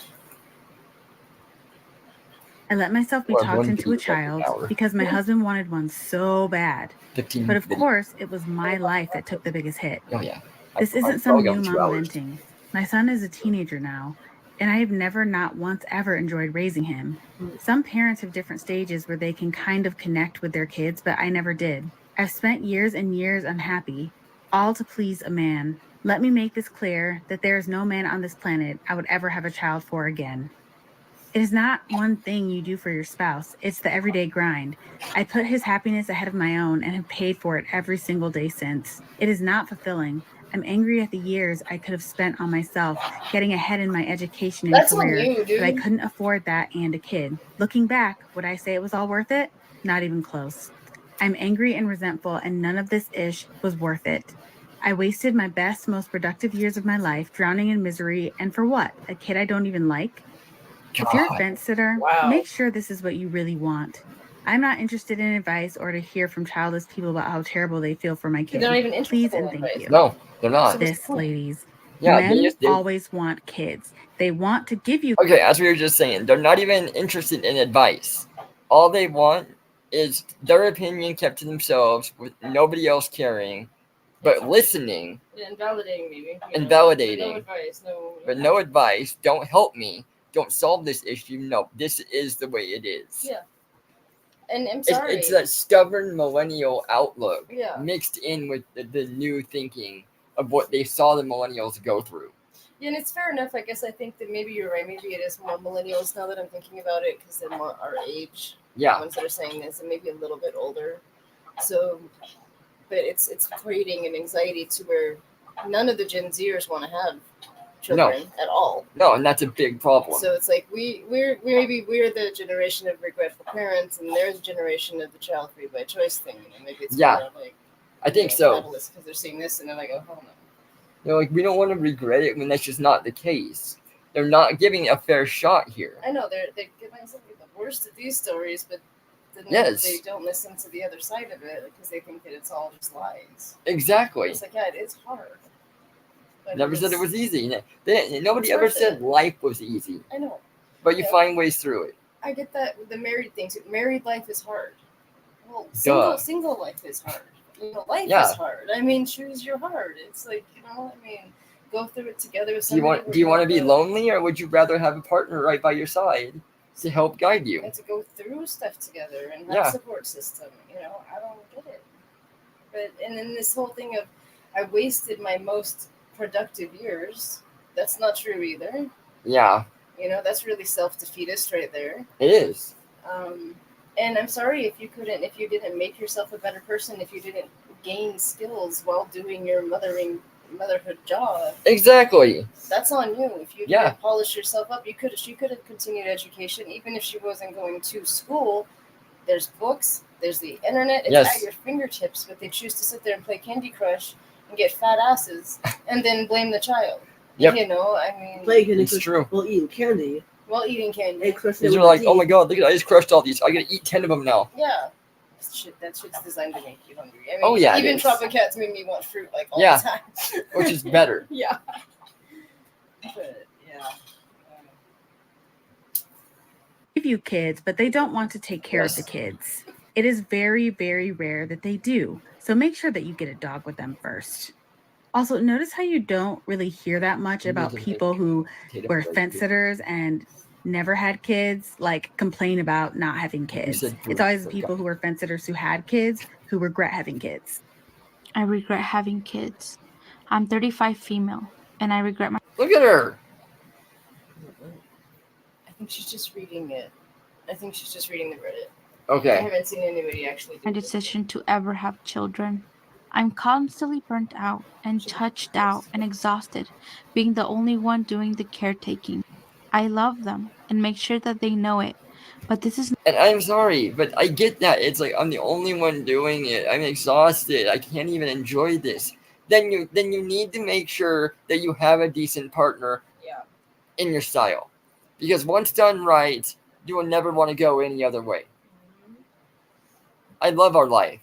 I let myself be talked into a child because my husband wanted one so bad. But of course, it was my life that took the biggest hit. Oh, yeah. This isn't some new mom venting. My son is a teenager now, and I have never, not once, ever enjoyed raising him. Some parents have different stages where they can kind of connect with their kids, but I never did. I've spent years and years unhappy, all to please a man. Let me make this clear that there is no man on this planet I would ever have a child for again. It is not one thing you do for your spouse. It's the everyday grind. I put his happiness ahead of my own and have paid for it every single day since. It is not fulfilling. I'm angry at the years I could have spent on myself, getting ahead in my education and career, but I couldn't afford that and a kid. Looking back, would I say it was all worth it? Not even close. I'm angry and resentful, and none of this ish was worth it. I wasted my best, most productive years of my life drowning in misery, and for what? A kid I don't even like? If you're a fence sitter, make sure this is what you really want. I'm not interested in advice or to hear from childless people about how terrible they feel for my kid. They're not even Please and thank you. No, they're not. This, ladies. Yeah, men always want kids. They want to give you. Okay, as we were just saying, they're not even interested in advice. All they want is their opinion kept to themselves with nobody else caring, but listening. And validating, maybe. And validating. No advice, But no advice. Don't help me. Don't solve this issue. No, this is the way it is. Yeah. And I'm sorry. It's that stubborn millennial outlook mixed in with the new thinking of what they saw the millennials go through. Yeah, and it's fair enough. I guess I think that maybe you're right. Maybe it is more millennials now that I'm thinking about it because they're more our age. Yeah. The ones that are saying this and maybe a little bit older. So, but it's creating an anxiety to where none of the Gen Zers want to have children at all. No, and that's a big problem. So it's like we're the generation of regretful parents, and they're the generation of the child free by choice thing. And maybe it's more like I think so. Because they're seeing this and they're like, oh hell no. Like we don't want to regret it when that's just not the case. they're not giving a fair shot here. I know they're giving some of the worst of these stories, but then Yes. they don't listen to the other side of it because they think that it's all just lies. Exactly. It's like, yeah, it is hard. But Never said it was easy. Nobody it's ever worth said it. life was easy, I know. but you Yeah. find ways through it. I get that with the married thing too. Married life is hard. Well, Duh. single life is hard. Life Yeah. is hard. I mean, choose your heart. It's like, I mean, go through it together with Do you somebody. want to be lonely, or would you rather have a partner right by your side to help guide you? And to go through stuff together and have Yeah. a support system. I don't get it. But and then this whole thing of I wasted my most productive years. That's not true either. Yeah, That's really self-defeatist right there. it is. And I'm sorry if you didn't make yourself a better person, if you didn't gain skills while doing your motherhood job. Exactly. That's on you. If you Yeah. didn't polish yourself up, she could have continued education, even if she wasn't going to school. There's books, there's the internet, it's Yes. at your fingertips, but they choose to sit there and play Candy Crush and get fat asses and then blame the child. Yep. I mean, Play Candy It's Crush true. while eating candy. while eating candy. And crushing it These with are my like, oh teeth. my god, look at, I just crushed all these. I gotta eat 10 of them now. Yeah. That shit's designed to make you hungry. I mean, Oh, yeah, it even is. Tropicats made me want fruit like all Yeah. the time. Which is better. Yeah. But yeah. Give you kids, but they don't want to take care of the Yes. kids. It is very, very rare that they do. So make sure that you get a dog with them first. Also, notice how you don't really hear that much about Doesn't people make who potato were bread. fence sitters and never had kids, like complain about not having kids. said It's always the people who were fence sitters who had kids who regret having kids. I regret having kids. I'm 35 female, and I regret my Look at her. I think she's just reading it. I think she's just reading the Reddit. I Okay. haven't seen anybody actually do it. decision to ever have children. I'm constantly burnt out and touched out and exhausted, being the only one doing the caretaking. I love them and make sure that they know it, but this is And I'm sorry, but I get that. It's like I'm the only one doing it. I'm exhausted. I can't even enjoy this. Then you need to make sure that you have a decent partner Yeah. in your style. Because once done right, you will never want to go any other way. I love our life.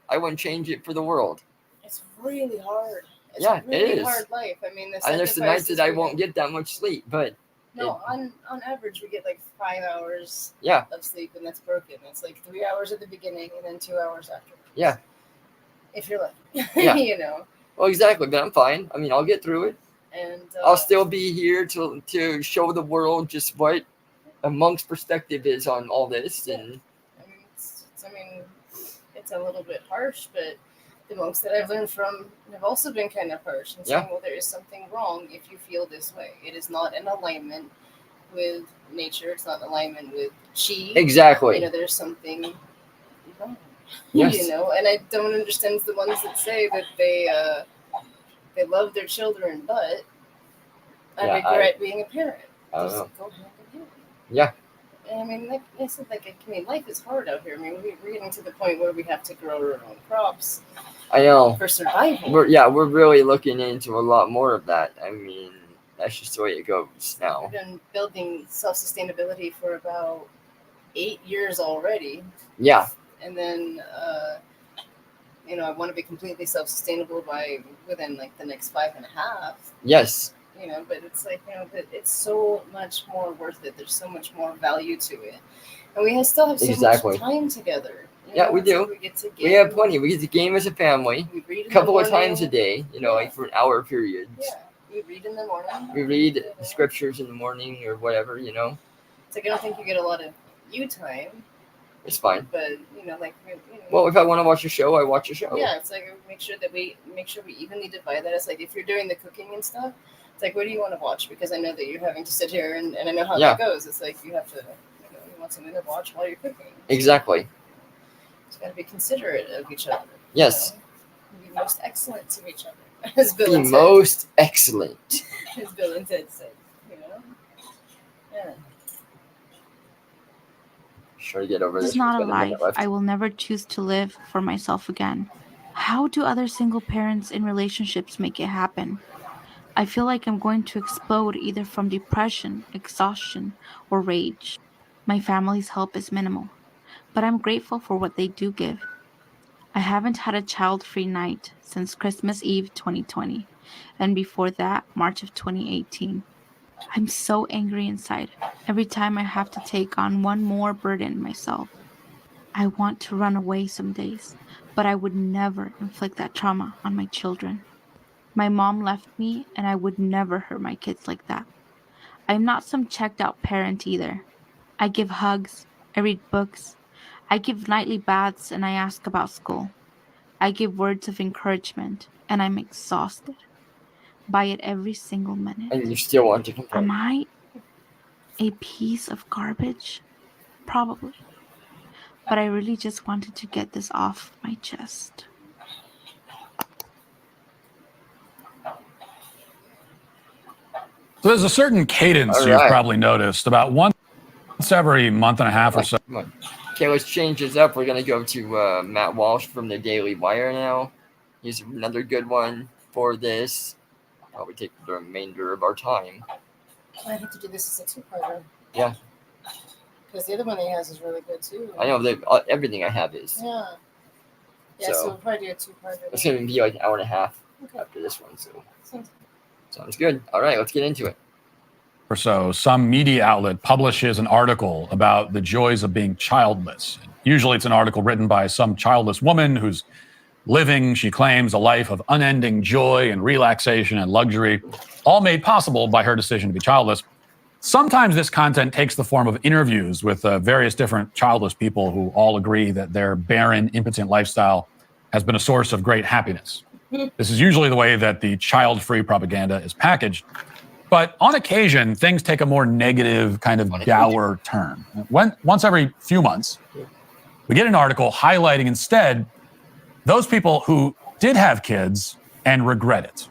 I wouldn't change it for the world. It's really hard. It's Yeah, a really it is. hard life. I mean, the And there's the nights that I won't get that much sleep, but No, on average, we get like 5 hours yeah, of sleep, and that's broken. It's like 3 hours at the beginning and then 2 hours afterwards. yeah. If you're lucky. Yeah. Well, exactly, but I'm fine. I mean, I'll get through it. And I'll still be here to show the world just what a monk's perspective is on all this. And it's a little bit harsh, but the monks that I've learned from have also been kind of harsh and saying, well, there is something wrong if you feel this way. It is not in alignment with nature. It's not in alignment with chi. Exactly. There's something wrong. Yes. And I don't understand the ones that say that they love their children, but I regret being a parent. I don't Just know. go hand in hand. Yeah. And I mean, like I said, life is hard out here. I mean, we're getting to the point where we have to grow our own crops. I know. For survival. We're really looking into a lot more of that. I mean, that's just the way it goes now. We've been building self-sustainability for about 8 years already. Yeah. And then, I want to be completely self-sustainable within like the next 5.5. Yes. But it's like, but it's so much more worth it. There's so much more value to it. And we still have so much time together. Yeah, we do. We have plenty. We get to game as a family a couple of times a day, like for an hour periods. Yeah, we read in the morning. We read the scriptures in the morning or whatever, It's like, I don't think you get a lot of you time. It's fine. But, well, if I want to watch a show, I watch a show. Yeah, it's like make sure we evenly divide that. It's like if you're doing the cooking and stuff, it's like, what do you want to watch? Because I know that you're having to sit here and I know how that goes. It's like you have to, you want something to watch while you're cooking. Exactly. It's got to be considerate of each other. Yes. Be most excellent to each other. As Bill and Ted. Most excellent. As Bill and Ted said, Yeah. Sure to get over This this. is not a life I will never choose to live for myself again. How do other single parents in relationships make it happen? I feel like I'm going to explode either from depression, exhaustion, or rage. My family's help is minimal, but I'm grateful for what they do give. I haven't had a child-free night since Christmas Eve 2020, and before that, March of 2018. I'm so angry inside every time I have to take on one more burden myself. I want to run away some days, but I would never inflict that trauma on my children. My mom left me, and I would never hurt my kids like that. I'm not some checked out parent either. I give hugs, I read books, I give nightly baths, and I ask about school. I give words of encouragement, and I'm exhausted by it every single minute. And you still want to Am complain. I a piece of garbage? Probably. But I really just wanted to get this off my chest. So there's a certain cadence All you've right. probably noticed about once every month and a half or so. Come on. Okay, let's change this up. We're going to go to Matt Walsh from the Daily Wire now. He's another good one for this. Probably take the remainder of our time. I hate to do this as a two-parter. Yeah. Because the other one he has is really good too. I know that everything I have is. Yeah. Yeah, so we'll probably do a two-parter. It's going to be like an hour and a half after this one. So sounds good. All right, let's get into it. Or so, some media outlet publishes an article about the joys of being childless. Usually it's an article written by some childless woman who's living, she claims, a life of unending joy and relaxation and luxury, all made possible by her decision to be childless. Sometimes this content takes the form of interviews with various different childless people who all agree that their barren, impotent lifestyle has been a source of great happiness. This is usually the way that the child-free propaganda is packaged. But on occasion, things take a more negative, kind of dour turn. Once every few months, we get an article highlighting instead those people who did have kids and regret it.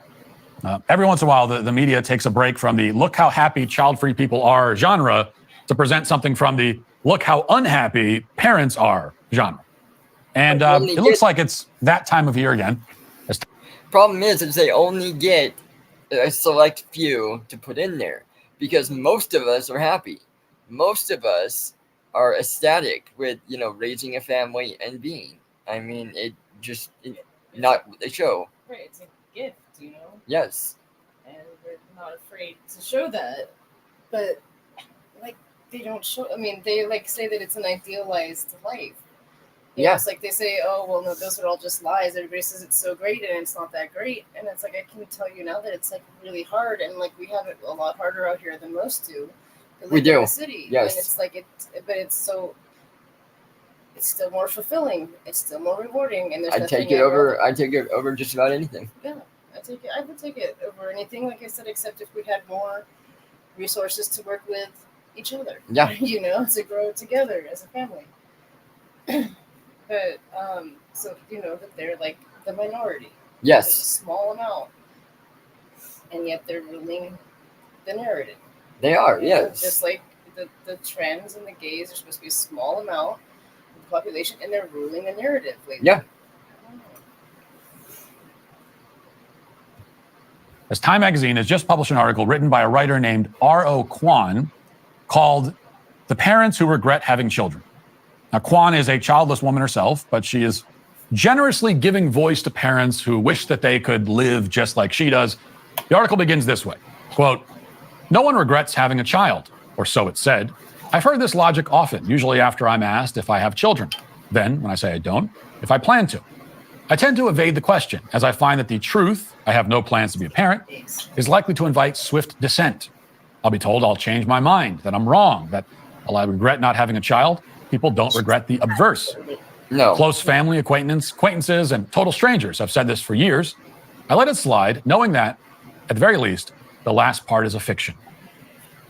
Every once in a while, the media takes a break from the look how happy child-free people are genre to present something from the look how unhappy parents are genre. And it looks like it's that time of year again. Problem is they only get a select few to put in there because most of us are happy. Most of us are ecstatic with, raising a family and being. I mean, not what they show. Right, it's a gift, Yes. And we're not afraid to show that. But, they don't show, they, say that it's an idealized life. Yeah. It's like they say, oh, well, no, those are all just lies. Everybody says it's so great, and it's not that great. And it's like, I can tell you now that it's, really hard, and, we have it a lot harder out here than most do. We do. In the city. Yes. And it's but it's still more fulfilling. It's still more rewarding, and there's I'd take it over just about anything. Yeah, I would take it over anything, like I said, except if we had more resources to work with each other. Yeah. To grow together as a family. But so that they're the minority. Yes. There's a small amount, and yet they're ruling the narrative. They are, yes. Just like the trans and the gays are supposed to be a small amount of the population, and they're ruling the narrative lately. Yeah. As Time Magazine has just published an article written by a writer named R.O. Kwan called The Parents Who Regret Having Children. Now, Kwan is a childless woman herself, but she is generously giving voice to parents who wish that they could live just like she does. The article begins this way, quote, "No one regrets having a child, or so it said. I've heard this logic often, usually after I'm asked if I have children. Then, when I say I don't, if I plan to. I tend to evade the question, as I find that the truth, I have no plans to be a parent, is likely to invite swift dissent. I'll be told I'll change my mind, that I'm wrong, that while I regret not having a child, people don't regret the obverse. No. Close family, acquaintances, and total strangers have said this for years. I let it slide, knowing that, at the very least, the last part is a fiction."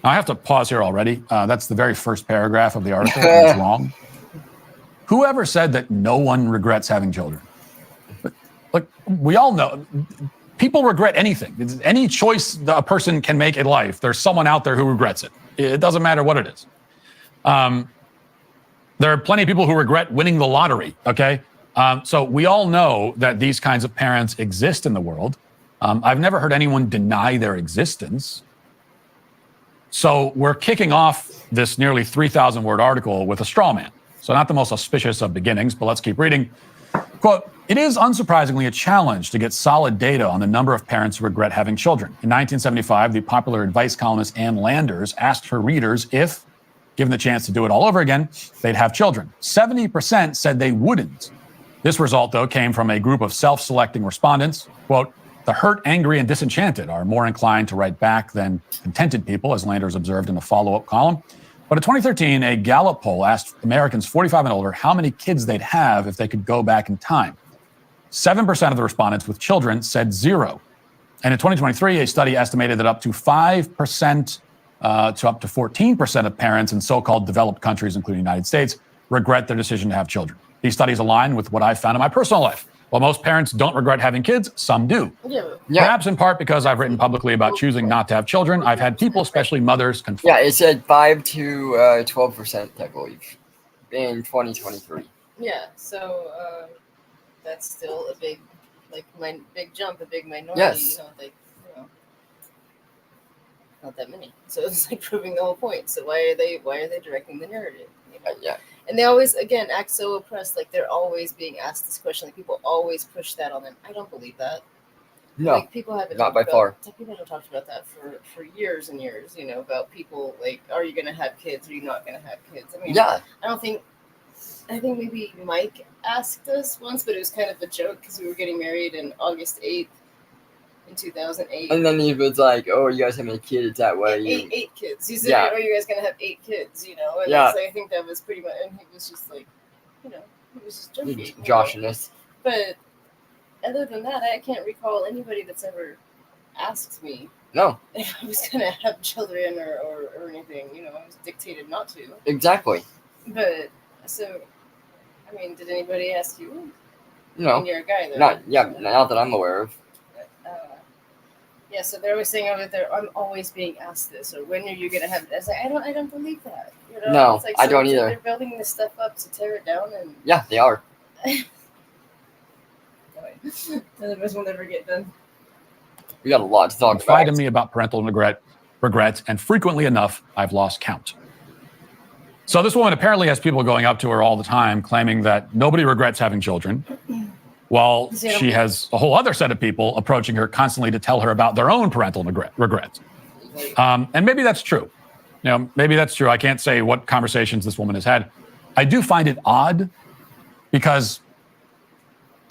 Now, I have to pause here already. That's the very first paragraph of the article. And it's wrong. Whoever said that no one regrets having children? Look, we all know people regret anything. Any choice that a person can make in life, there's someone out there who regrets it. It doesn't matter what it is. There are plenty of people who regret winning the lottery, okay? So we all know that these kinds of parents exist in the world. I've never heard anyone deny their existence. So we're kicking off this nearly 3,000 word article with a straw man. So not the most auspicious of beginnings, but let's keep reading. Quote, it is unsurprisingly a challenge to get solid data on the number of parents who regret having children. In 1975, the popular advice columnist Ann Landers asked her readers if, given the chance to do it all over again, they'd have children. 70% said they wouldn't. This result, though, came from a group of self-selecting respondents. Quote, the hurt, angry, and disenchanted are more inclined to write back than contented people, as Landers observed in a follow-up column. But in 2013, a Gallup poll asked Americans 45 and older how many kids they'd have if they could go back in time. 7% of the respondents with children said 0. And in 2023, a study estimated that up to 5% to up to 14% of parents in so-called developed countries, including the United States, regret their decision to have children. These studies align with what I've found in my personal life. While most parents don't regret having kids, some do. Yeah. Perhaps in part because I've written publicly about choosing not to have children, I've had people, especially mothers, confirm. Yeah, it said 5 to 12%, I believe, in 2023. Yeah, so that's still a big, big jump, a big minority. Yes. Not that many. So it's like proving the whole point. So why are they directing the narrative? Yeah. And they always, again, act so oppressed. Like they're always being asked this question. Like people always push that on them. I don't believe that. No, like people haven't not by about, far. People haven't talked about that for years and years. About people like, are you going to have kids? Or are you not going to have kids? I mean, yeah. I think maybe Mike asked us once, but it was kind of a joke because we were getting married on August 8th in 2008. And then he was like, "Oh, you guys have any kids that way?" Eight kids. He said, "Oh, you guys gonna have 8 kids?" And yeah. I think that was pretty much. And he was just like, he was just joking. Joshing us. But other than that, I can't recall anybody that's ever asked me. No. If I was gonna have children or anything. I was dictated not to. Exactly. But so, I mean, did anybody ask you? No. I mean, you're a guy, though. Not that I'm aware of. Yeah, so they're always saying over there, I'm always being asked this, or when are you gonna have it? I was like, I don't believe that. No, it's like, I don't either. They're building this stuff up to tear it down, and yeah, they are. this will never get done. We got a lot to talk about. Confide in me about parental regrets, and frequently enough, I've lost count. So this woman apparently has people going up to her all the time, claiming that nobody regrets having children. While she has a whole other set of people approaching her constantly to tell her about their own parental regrets. And maybe that's true. Maybe that's true. I can't say what conversations this woman has had. I do find it odd because,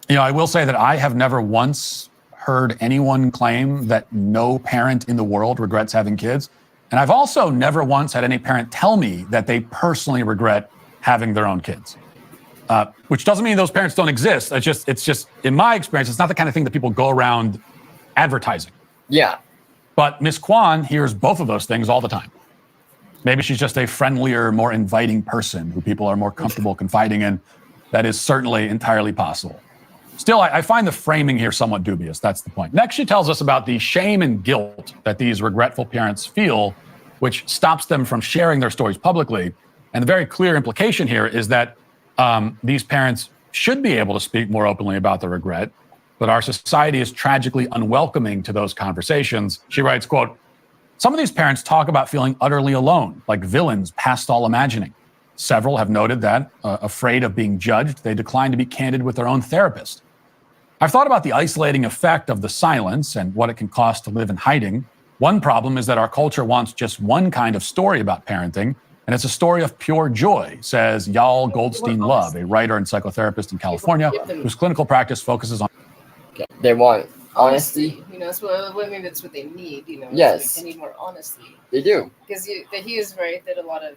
I will say that I have never once heard anyone claim that no parent in the world regrets having kids. And I've also never once had any parent tell me that they personally regret having their own kids. Which doesn't mean those parents don't exist. It's just, in my experience, it's not the kind of thing that people go around advertising. Yeah. But Miss Kwan hears both of those things all the time. Maybe she's just a friendlier, more inviting person who people are more comfortable confiding in. That is certainly entirely possible. Still, I find the framing here somewhat dubious. That's the point. Next, she tells us about the shame and guilt that these regretful parents feel, which stops them from sharing their stories publicly. And the very clear implication here is that these parents should be able to speak more openly about their regret, but our society is tragically unwelcoming to those conversations. She writes, quote, some of these parents talk about feeling utterly alone, like villains past all imagining. Several have noted that, afraid of being judged, they decline to be candid with their own therapist. I've thought about the isolating effect of the silence and what it can cost to live in hiding. One problem is that our culture wants just one kind of story about parenting, and it's a story of pure joy, says Yal Goldstein Love, a writer and psychotherapist in California, whose clinical practice focuses on. They want honesty. So maybe that's what they need. Yes. Like they need more honesty. They do. Because he is right that a lot of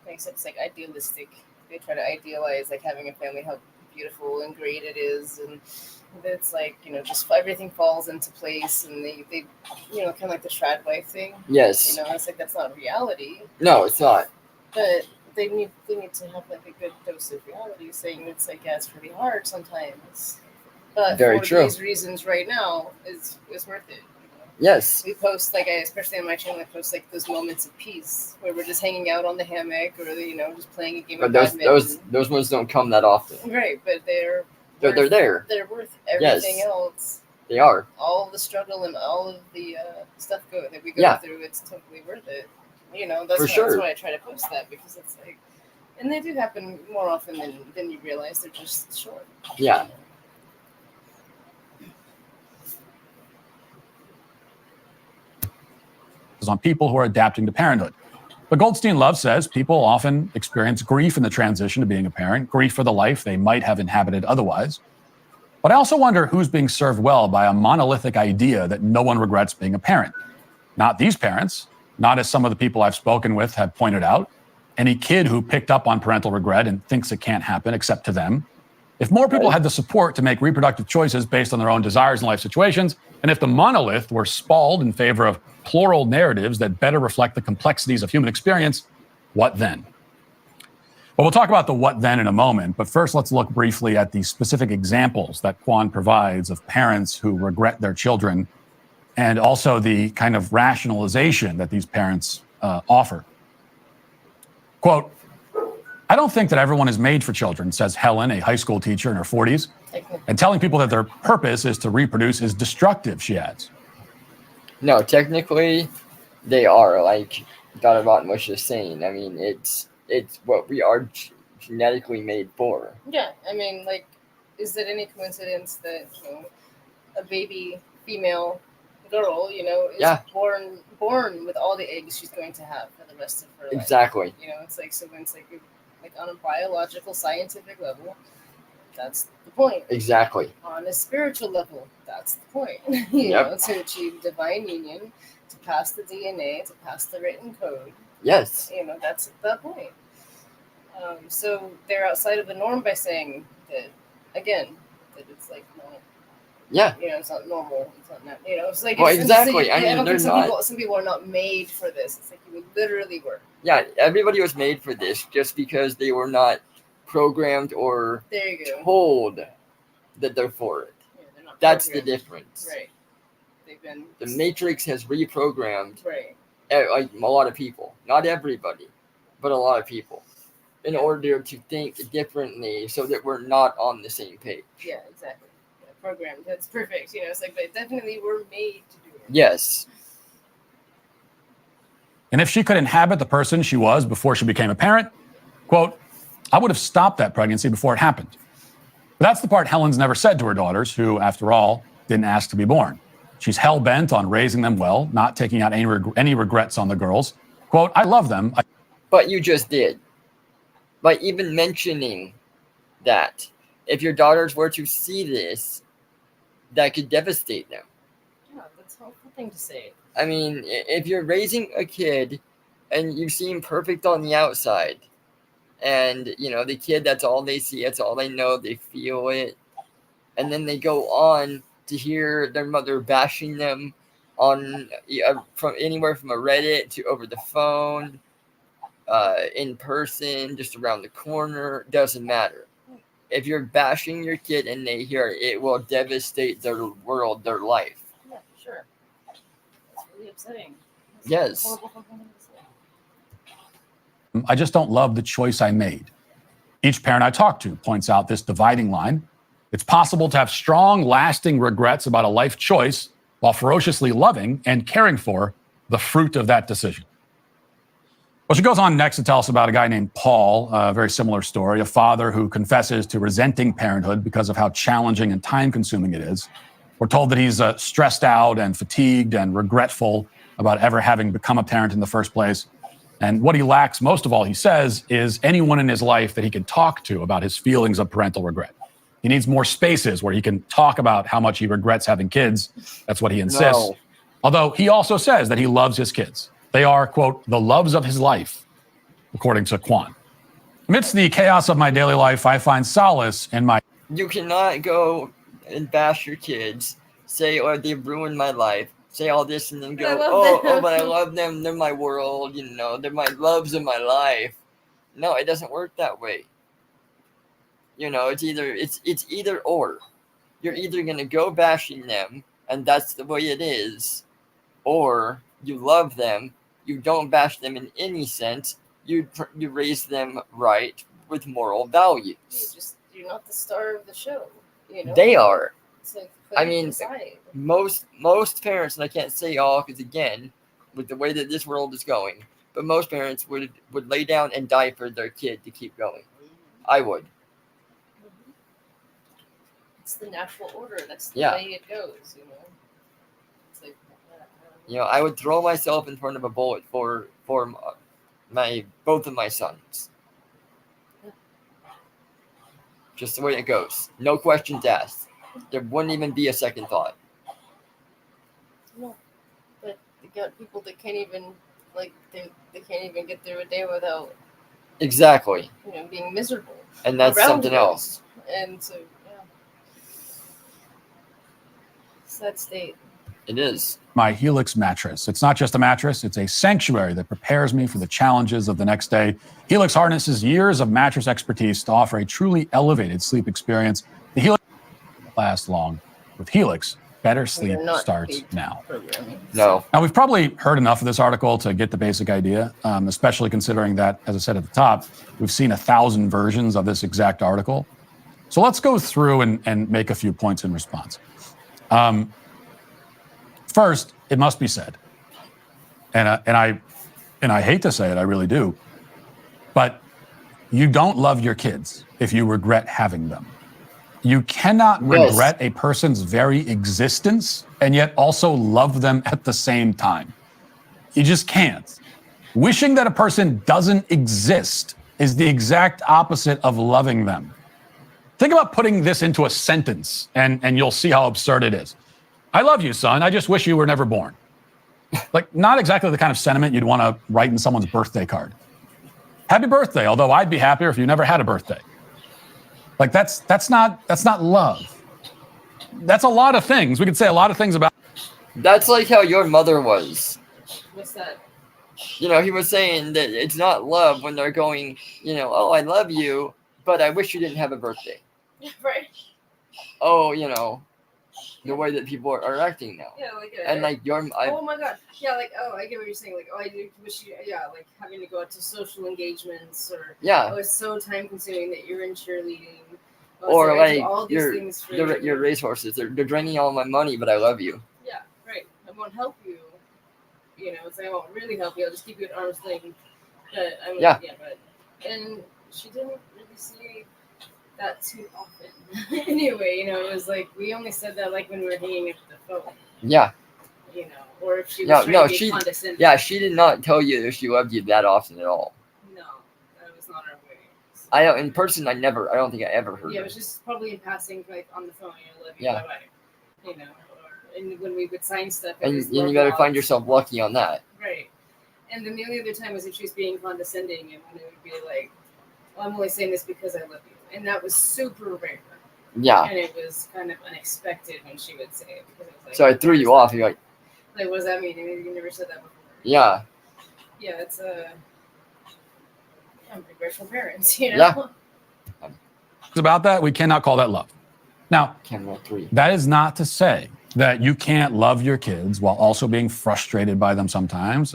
things it's like idealistic. They try to idealize like having a family, how beautiful and great it is, and it's like just everything falls into place, and they kind of like the trad wife thing. Yes. It's like that's not reality. No, it's not. But they need to have like a good dose of reality, saying it's like it's really hard sometimes. But very for true. These reasons right now is worth it. Yes. We post especially on my channel, I post like those moments of peace where we're just hanging out on the hammock or just playing a game of badminton. Those ones don't come that often. Right, but they're there. They're worth everything else. They are. All the struggle and all of the stuff that we go through, it's totally worth it. You know, that's why I try to post that, because it's like, and they do happen more often than you realize. They're just short. Yeah. On people who are adapting to parenthood. But Goldstein Love says people often experience grief in the transition to being a parent, grief for the life they might have inhabited otherwise. But I also wonder who's being served well by a monolithic idea that no one regrets being a parent. Not these parents, not as some of the people I've spoken with have pointed out, any kid who picked up on parental regret and thinks it can't happen except to them. If more people had the support to make reproductive choices based on their own desires and life situations, and if the monolith were spalled in favor of plural narratives that better reflect the complexities of human experience, what then? Well, we'll talk about the what then in a moment, but first let's look briefly at the specific examples that Quan provides of parents who regret their children, and also the kind of rationalization that these parents offer. Quote, I don't think that everyone is made for children, says Helen, a high school teacher in her 40s. And telling people that their purpose is to reproduce is destructive, she adds. No, technically, they are, like Dr. Rotten was just saying. I mean, it's what we are genetically made for. Yeah, I mean, like, is it any coincidence that, you know, a baby female girl, you know, is born with all the eggs she's going to have for the rest of her life? Exactly. You know, it's like, so when it's like on a biological, scientific level, that's the point. Exactly. On a spiritual level, that's the point. you know, to achieve divine union, to pass the DNA, to pass the written code. Yes. You know, that's the point. So they're outside of the norm by saying that, again, that it's like not. Yeah. You know, it's not normal. It's not. You know, it's like. Well, I exactly. mean, I don't think some people are not made for this. It's like you literally were. Yeah, everybody was made for this, just because they were not programmed or told that they're for it. Yeah, they're not That's programmed. the difference. Right. They've been. The Matrix has reprogrammed. Right. Like a lot of people, not everybody, but a lot of people, in order to think differently, so that we're not on the same page. Yeah, exactly. Yeah, programmed. That's perfect. You know, it's like, but definitely we're made to do it. Yes. And if she could inhabit the person she was before she became a parent, quote, I would have stopped that pregnancy before it happened. But that's the part Helen's never said to her daughters, who, after all, didn't ask to be born. She's hell-bent on raising them well, not taking out any regrets on the girls. Quote, I love them. But you just did. By even mentioning that, if your daughters were to see this, that could devastate them. Yeah, that's a awful thing to say. I mean, if you're raising a kid and you seem perfect on the outside, and, you know, the kid, that's all they see, that's all they know, they feel it, and then they go on to hear their mother bashing them on from anywhere from a Reddit to over the phone, in person, just around the corner, doesn't matter. If you're bashing your kid and they hear it, it will devastate their world, their life. Yeah, sure. That's really upsetting. Yes. Horrible. I just don't love the choice I made. Each parent I talk to points out this dividing line. It's possible to have strong, lasting regrets about a life choice while ferociously loving and caring for the fruit of that decision. Well, she goes on next to tell us about a guy named Paul, a very similar story, a father who confesses to resenting parenthood because of how challenging and time-consuming it is. We're told that he's stressed out and fatigued and regretful about ever having become a parent in the first place. And what he lacks most of all, he says, is anyone in his life that he can talk to about his feelings of parental regret. He needs more spaces where he can talk about how much he regrets having kids. That's what he insists. No. Although he also says that he loves his kids. They are, quote, the loves of his life, according to Quan. Amidst the chaos of my daily life, I find solace in my... You cannot go and bash your kids, say, oh, they've ruined my life, say all this, and then go, but I love them, they're my world, you know, they're my loves of my life. No, it doesn't work that way. You know, it's either or. You're either going to go bashing them, and that's the way it is, or you love them, you don't bash them in any sense, you raise them right with moral values. You're not the star of the show, you know? They are. to I mean, most parents, and I can't say all because again, with the way that this world is going, but most parents would lay down and die for their kid to keep going. I would. It's the natural order. That's the Yeah. way it goes, you know. It's like, You know, I would throw myself in front of a bullet for both of my sons. Just the way it goes. No questions asked. There wouldn't even be a second thought. no, but you got people that can't even they can't even get through a day without Exactly. being miserable. And that's around something them. else. And so sad state. It is. My Helix mattress. It's not just a mattress, it's a sanctuary that prepares me for the challenges of the next day. Helix harnesses years of mattress expertise to offer a truly elevated sleep experience. The Helix lasts long. With Helix, better sleep starts now. No. Now, we've probably heard enough of this article to get the basic idea, especially considering that, as I said at the top, we've seen 1,000 versions of this exact article. So let's go through and make a few points in response. First, it must be said, and I hate to say it, I really do, but you don't love your kids if you regret having them. You cannot regret a person's very existence and yet also love them at the same time. You just can't. Wishing that a person doesn't exist is the exact opposite of loving them. Think about putting this into a sentence and you'll see how absurd it is. I love you, son. I just wish you were never born. Like, not exactly the kind of sentiment you'd want to write in someone's birthday card. Happy birthday, although I'd be happier if you never had a birthday. Like, that's not love. That's a lot of things. We could say a lot of things about. That's like how your mother was. What's that? He was saying that it's not love when they're going, oh, I love you, but I wish you didn't have a birthday. Right. Oh, the way that people are acting now. Yeah, oh my god. Yeah, I get what you're saying. Like, oh, I do wish you. Yeah, like having to go out to social engagements, or yeah, oh, it's so time consuming that you're in cheerleading. Or all these things for your racehorses. They're draining all my money, but I love you. Yeah, right. I won't help you. It's like I won't really help you. I'll just keep you at arm's length. But I mean, and she didn't really say that too often. Anyway, it was like we only said that like when we were hanging up the phone. Yeah. Or if she was trying to be condescending. Yeah, she did not tell you that she loved you that often at all. No, that was not our way. In person, I don't think I ever heard. Yeah, it was just probably in passing, like on the phone. Love you, yeah. Bye-bye. And when we would sign stuff. And you got to find yourself lucky on that. Right. And then the only other time was if she was being condescending, and when it would be like, well, I'm only saying this because I love you. And that was super rare. Yeah. And it was kind of unexpected when she would say it. Because it was like, so I threw you off. You're like, what does that mean? You never said that before. Yeah. Yeah, it's I'm regretful parents, Yeah. About that, we cannot call that love. Now, that is not to say that you can't love your kids while also being frustrated by them sometimes.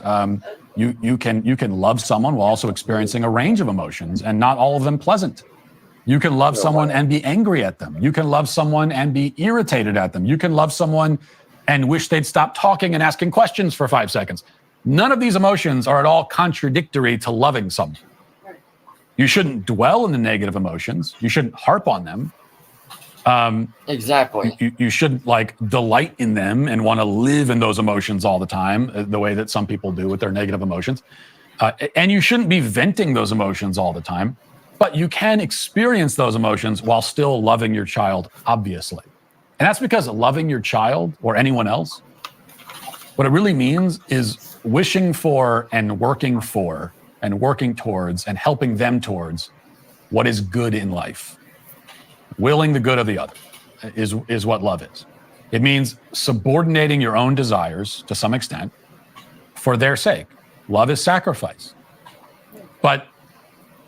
You can love someone while also experiencing a range of emotions, and not all of them pleasant. You can love someone and be angry at them. You can love someone and be irritated at them. You can love someone and wish they'd stop talking and asking questions for 5 seconds. None of these emotions are at all contradictory to loving someone. You shouldn't dwell in the negative emotions. You shouldn't harp on them. Exactly. You shouldn't delight in them and want to live in those emotions all the time, the way that some people do with their negative emotions. And you shouldn't be venting those emotions all the time. But you can experience those emotions while still loving your child, obviously. And that's because loving your child or anyone else, what it really means is wishing for and working towards and helping them towards what is good in life. Willing the good of the other is what love is. It means subordinating your own desires to some extent for their sake. Love is sacrifice. But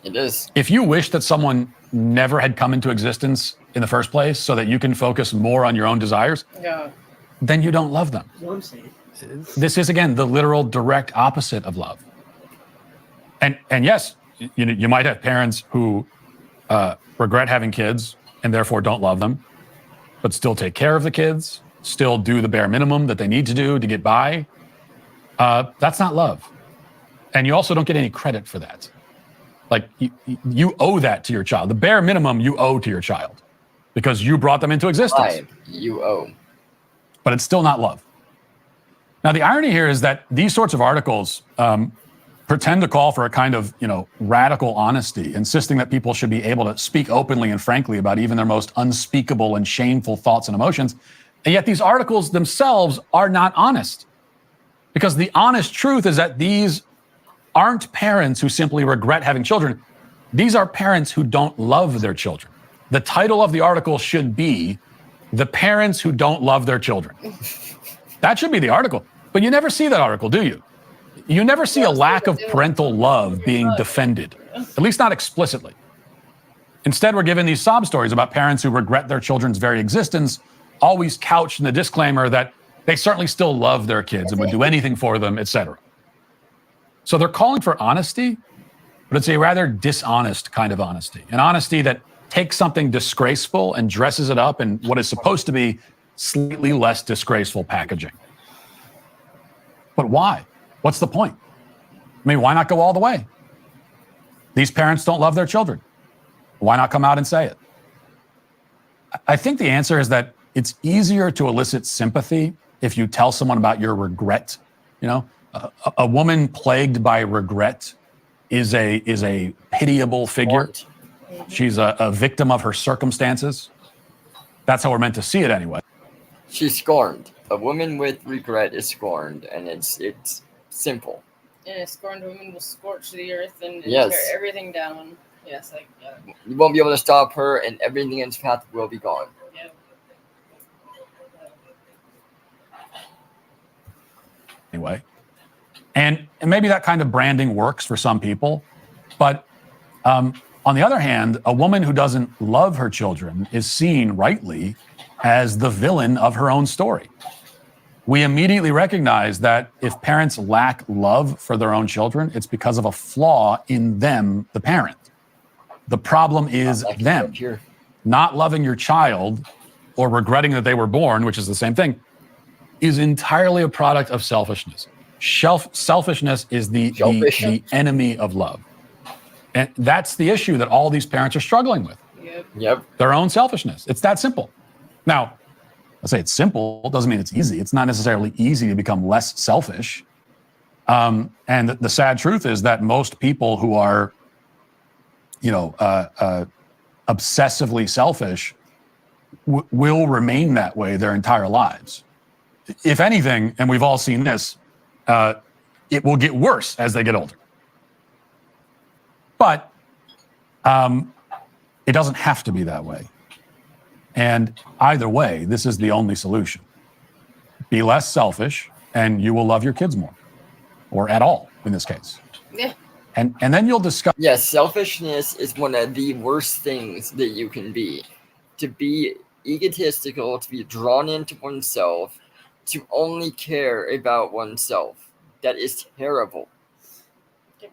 it is. If you wish that someone never had come into existence in the first place so that you can focus more on your own desires, then you don't love them. That's what I'm saying. This is, again, the literal direct opposite of love. And yes, you might have parents who regret having kids and therefore don't love them. but still take care of the kids, still do the bare minimum that they need to do to get by, that's not love. And you also don't get any credit for that. Like, you owe that to your child. The bare minimum you owe to your child because you brought them into existence. Right. You owe. But it's still not love. Now, the irony here is that these sorts of articles pretend to call for a kind of, radical honesty, insisting that people should be able to speak openly and frankly about even their most unspeakable and shameful thoughts and emotions. And yet these articles themselves are not honest. Because the honest truth is that these aren't parents who simply regret having children. These are parents who don't love their children. The title of the article should be "The Parents Who Don't Love Their Children." That should be the article. But you never see that article, do you? You never see a lack of parental love being defended, at least not explicitly. Instead, we're given these sob stories about parents who regret their children's very existence, always couched in the disclaimer that they certainly still love their kids and would do anything for them, etc. So they're calling for honesty, but it's a rather dishonest kind of honesty, an honesty that takes something disgraceful and dresses it up in what is supposed to be slightly less disgraceful packaging. But why? What's the point? I mean, why not go all the way? These parents don't love their children. Why not come out and say it? I think the answer is that it's easier to elicit sympathy if you tell someone about your regret. A woman plagued by regret is a pitiable figure. She's a victim of her circumstances. That's how we're meant to see it anyway. She's scorned. A woman with regret is scorned, and it's simple. And a scorned woman will scorch the earth and Yes. tear everything down. Yes, You won't be able to stop her, and everything in its path will be gone. yeah. Anyway. And maybe that kind of branding works for some people. But on the other hand, a woman who doesn't love her children is seen rightly as the villain of her own story. We immediately recognize that if parents lack love for their own children, it's because of a flaw in them, the parent. The problem is them. Not loving your child or regretting that they were born, which is the same thing, is entirely a product of selfishness. Selfishness is the enemy of love. And that's the issue that all these parents are struggling with. Yep. Their own selfishness. It's that simple. Now, I say it's simple, doesn't mean it's easy. It's not necessarily easy to become less selfish. And the sad truth is that most people who are, obsessively selfish will remain that way their entire lives. If anything, and we've all seen this, it will get worse as they get older. But it doesn't have to be that way. And either way, this is the only solution. Be less selfish, and you will love your kids more, or at all in this case. Yeah. And then you'll discover. Yes, selfishness is one of the worst things that you can be. To be egotistical, to be drawn into oneself, to only care about oneself. That is terrible.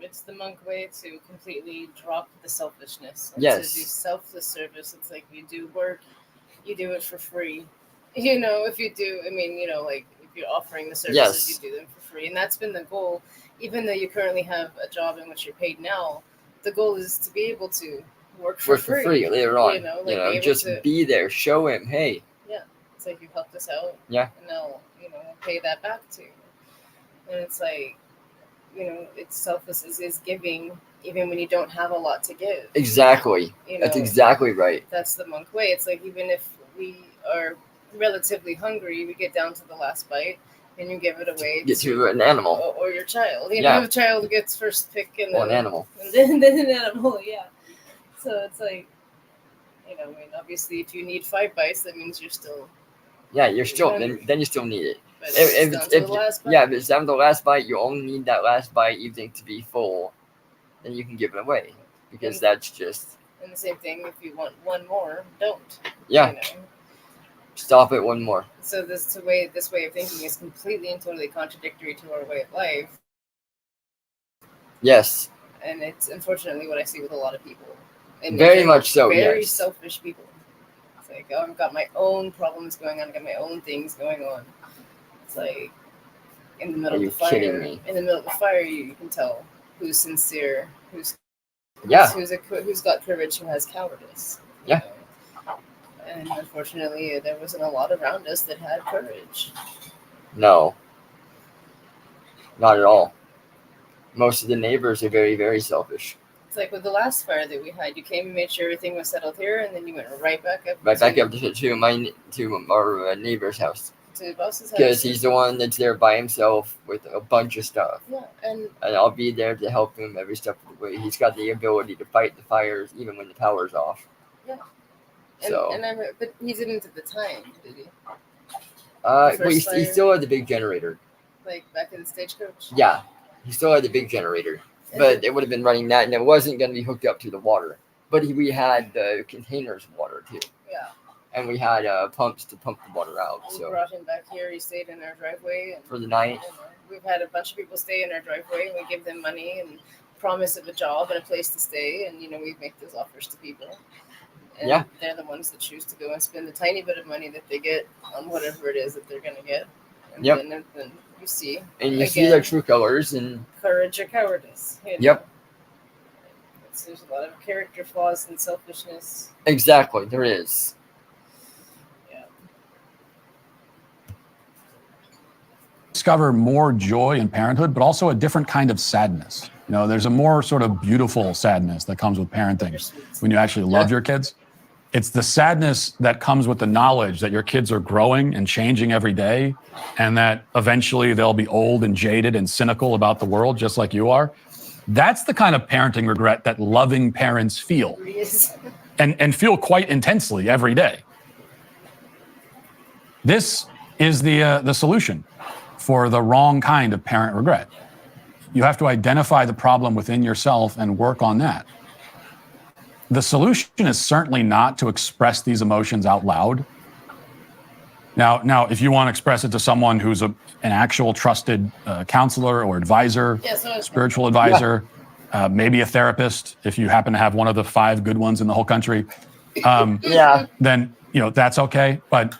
It's the monk way to completely drop the selfishness. And Yes. to do selfless service. It's like you do work, you do it for free. If you do, like if you're offering the services, Yes. you do them for free. And that's been the goal. Even though you currently have a job in which you're paid now, the goal is to be able to work for free later on. be able Just to- be there. Show him, hey. Yeah, it's like you helped us out. Yeah. And they'll, pay that back to you. And it's like, it's selfless is giving, even when you don't have a lot to give. Exactly. That's exactly right. That's the monk way. It's like even if we are relatively hungry, we get down to the last bite, and you give it away Get to an animal. or your child. Yeah. The child gets first pick, and Or then an animal. and then an animal. Yeah. So it's like, obviously, if you need 5 bites, that means you're still. Yeah, you're still then you still need it. But if it's down to the last bite. If it's down to the last bite, you only need that last bite you think to be full, then you can give it away because that's just. And the same thing, if you want one more, don't. Yeah. Stop at one more. So this way of thinking is completely and totally contradictory to our way of life. Yes. And it's unfortunately what I see with a lot of people. And Very much so, Very yes. selfish people. It's Like, oh, I've got my own problems going on. I got my own things going on. It's like in the middle of the fire. In the middle of the fire, you can tell who's sincere, who's got courage, who has cowardice. Yeah. And unfortunately, there wasn't a lot around us that had courage. No. Not at all. Most of the neighbors are very, very selfish. It's like with the last fire that we had, you came and made sure everything was settled here, and then you went right back up. To our neighbor's house. To the boss's house. Because he's the one that's there by himself with a bunch of stuff. Yeah, and I'll be there to help him every step of the way. He's got the ability to fight the fires even when the power's off. Yeah. But he didn't at the time, did he? Well, he still had the big generator. Like back in the stagecoach? Yeah, he still had the big generator. But it would have been running that, and it wasn't going to be hooked up to the water. But we had the containers of water, too. Yeah. And we had pumps to pump the water out. We brought him back here. He stayed in our driveway. For the night. We've had a bunch of people stay in our driveway, and we give them money and promise of a job and a place to stay. And, we make those offers to people. And they're the ones that choose to go and spend the tiny bit of money that they get on whatever it is that they're going to get. And then you see. And you see their true colors. And courage or cowardice. Yep. There's a lot of character flaws and selfishness. Exactly, there is. Discover more joy in parenthood, but also a different kind of sadness. There's a more sort of beautiful sadness that comes with parenting when you actually love your kids. It's the sadness that comes with the knowledge that your kids are growing and changing every day, and that eventually they'll be old and jaded and cynical about the world, just like you are. That's the kind of parenting regret that loving parents feel, and feel quite intensely every day. This is the solution for the wrong kind of parent regret. You have to identify the problem within yourself and work on that. The solution is certainly not to express these emotions out loud. Now, if you want to express it to someone who's an actual trusted counselor or advisor, spiritual advisor, maybe a therapist, if you happen to have one of the 5 good ones in the whole country, then that's okay. But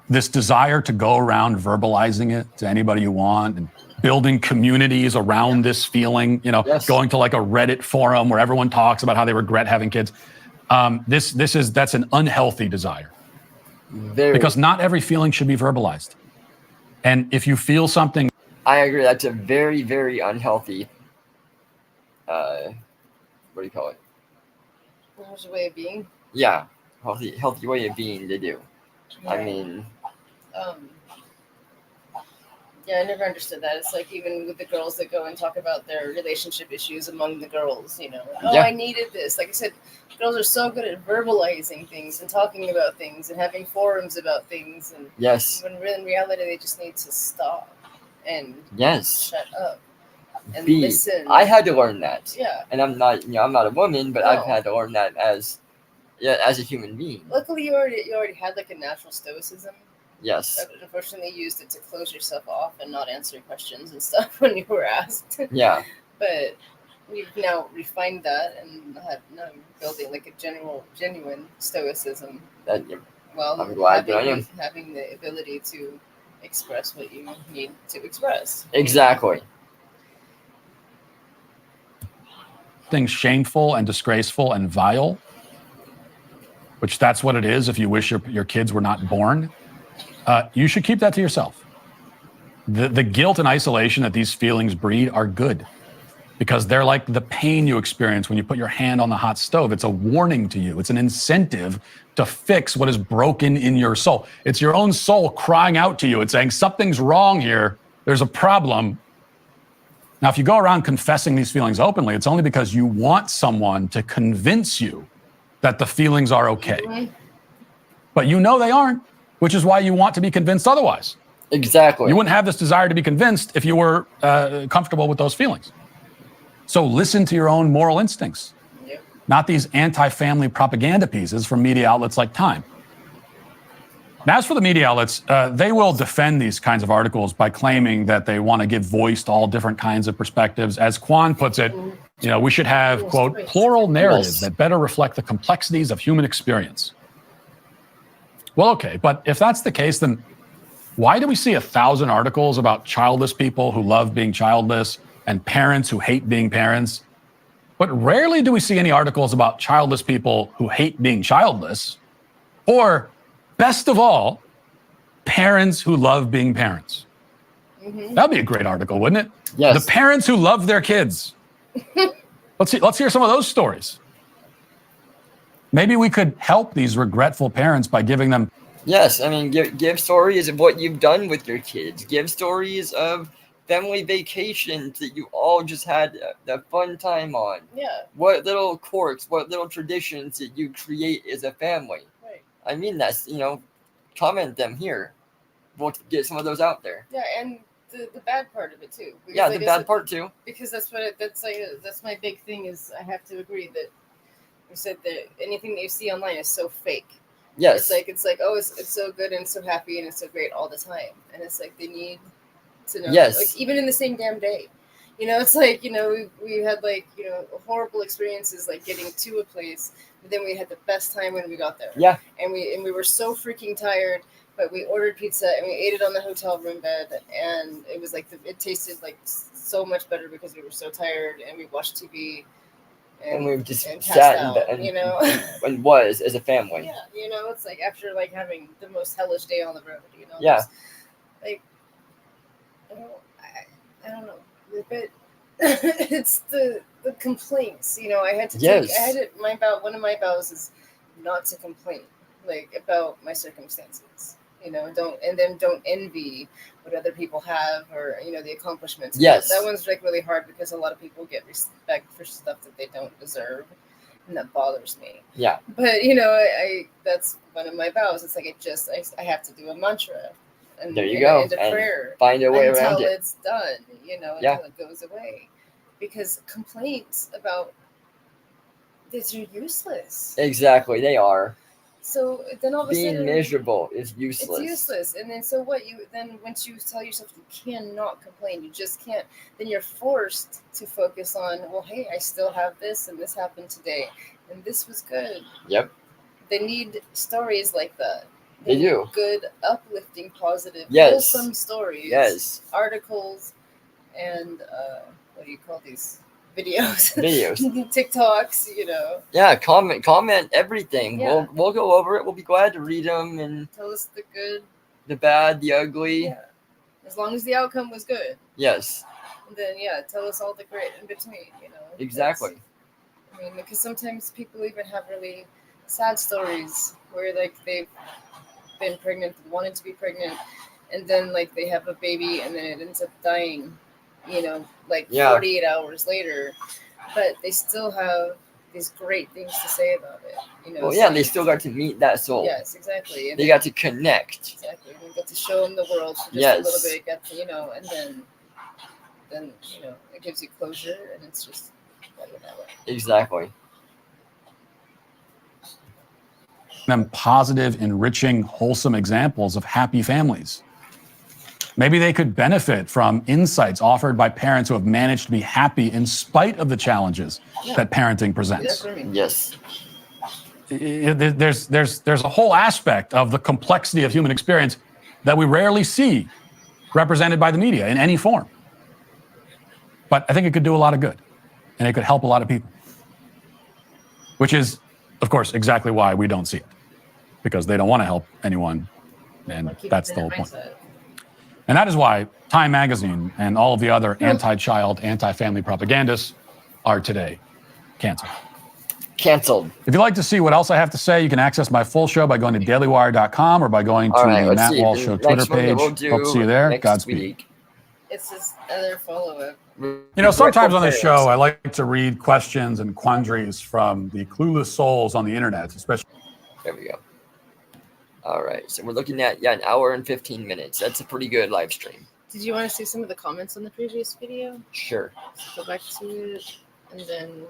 this desire to go around verbalizing it to anybody you want and building communities around this feeling, going to like a Reddit forum where everyone talks about how they regret having kids. That's an unhealthy desire. Because not every feeling should be verbalized. And if you feel something, I agree. That's a very, very unhealthy. What do you call it? Healthy way of being. Yeah, healthy way of being to do. Yeah. I mean. I never understood that. It's like even with the girls that go and talk about their relationship issues among the girls, I needed this. Like I said, girls are so good at verbalizing things and talking about things and having forums about things. And when in reality, they just need to stop and shut up and listen. I had to learn that. Yeah. And I'm not a woman, but I've had to learn that as a human being. Luckily, you already had like a natural stoicism. Yes. But unfortunately, you used it to close yourself off and not answer questions and stuff when you were asked. Yeah. But we've now refined that and now building like a genuine stoicism. I'm glad that I am. Having the ability to express what you need to express. Exactly. Things shameful and disgraceful and vile, which that's what it is if you wish your kids were not born. You should keep that to yourself. The guilt and isolation that these feelings breed are good because they're like the pain you experience when you put your hand on the hot stove. It's a warning to you. It's an incentive to fix what is broken in your soul. It's your own soul crying out to you. It's saying something's wrong here. There's a problem. Now, if you go around confessing these feelings openly, it's only because you want someone to convince you that the feelings are okay. But they aren't. Which is why you want to be convinced otherwise. Exactly. You wouldn't have this desire to be convinced if you were comfortable with those feelings. So listen to your own moral instincts, not these anti-family propaganda pieces from media outlets like Time. Now, as for the media outlets, they will defend these kinds of articles by claiming that they want to give voice to all different kinds of perspectives. As Kwan puts it, we should have, quote, plural narratives that better reflect the complexities of human experience. Well, okay, but if that's the case, then why do we see 1,000 articles about childless people who love being childless and parents who hate being parents? But rarely do we see any articles about childless people who hate being childless, or best of all, parents who love being parents. Mm-hmm. That'd be a great article, wouldn't it? Yes. The parents who love their kids. Let's hear some of those stories. Maybe we could help these regretful parents by giving them. Yes, I mean, give stories of what you've done with your kids. Give stories of family vacations that you all just had a fun time on. Yeah. What little quirks, what little traditions that you create as a family. Right. I mean, that's, comment them here. We'll get some of those out there. Yeah, and the bad part of it too. Because, yeah, the bad part too. Because that's my big thing is I have to agree that you said that anything that you see online is so fake. Yes. It's like oh it's so good and so happy and it's so great all the time, and it's like they need to know. Yes. Like even in the same damn day. It's like, we had like, horrible experiences like getting to a place, but then we had the best time when we got there. Yeah. And we were so freaking tired, but we ordered pizza and we ate it on the hotel room bed, and it was like it tasted like so much better because we were so tired, and we watched TV and we just and sat out, and was as a family. Yeah, it's like after like having the most hellish day on the road, Yeah. just, like I don't know. But it's the complaints, I had to one of my vows is not to complain, like about my circumstances, don't envy what other people have or, the accomplishments. Yes. That one's like really hard because a lot of people get respect for stuff that they don't deserve, and that bothers me. Yeah. But, I that's one of my vows. It's like I have to do a mantra. And there you go. And a prayer. Find a way around it. Until it's done, until it goes away. Because complaints about this are useless. Exactly, they are. So then all of a sudden being miserable is useless. It's useless. And then so what once you tell yourself you cannot complain, you just can't, then you're forced to focus on, well, hey, I still have this and this happened today and this was good. Yep. They need stories like that. They do. Good, uplifting, positive, yes. wholesome stories. Yes. Articles and what do you call these? Videos. TikToks, Yeah, comment everything. Yeah. We'll go over it. We'll be glad to read them and tell us the good, the bad, the ugly. Yeah. As long as the outcome was good. Yes. And then tell us all the great in between, Exactly. I mean, because sometimes people even have really sad stories where like they've been pregnant, wanted to be pregnant, and then like they have a baby and then it ends up dying, 48 hours later, but they still have these great things to say about it, Well, yeah, they still got to meet that soul. Yes, exactly. And they got to connect. Exactly. We got to show them the world for just a little bit, get to, and then it gives you closure, and it's just better that way. Exactly. Them positive, enriching, wholesome examples of happy families. Maybe they could benefit from insights offered by parents who have managed to be happy in spite of the challenges that parenting presents. Yes. There's a whole aspect of the complexity of human experience that we rarely see represented by the media in any form. But I think it could do a lot of good, and it could help a lot of people, which is, of course, exactly why we don't see it, because they don't want to help anyone, and that's the whole point. And that is why Time Magazine and all of the other anti-child, anti-family propagandists are today canceled. Canceled. If you'd like to see what else I have to say, you can access my full show by going to dailywire.com or by going to the Matt Walsh Show Twitter page. Hope to see you there. Godspeed. It's this other follow-up. Sometimes on this show, I like to read questions and quandaries from the clueless souls on the internet, especially. There we go. All right, so we're looking at an hour and 15 minutes. That's a pretty good live stream. Did you want to see some of the comments on the previous video? Sure. Go back to it, and then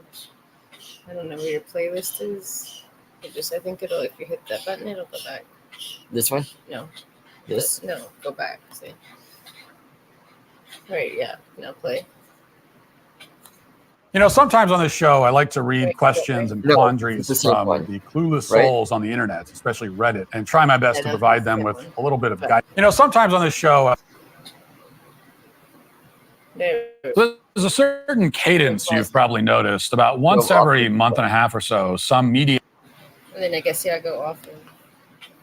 I don't know where your playlist is. I think it'll, if you hit that button, it'll go back. This one? No. This? No, go back. See. Right, yeah. Now play. Sometimes on this show, I like to read questions and quandaries from the clueless souls on the internet, especially Reddit, and try my best to provide them with a little bit of guidance. Sometimes on this show, there's a certain cadence you've probably noticed. About once every month and a half or so, some media. And then I guess, I go off in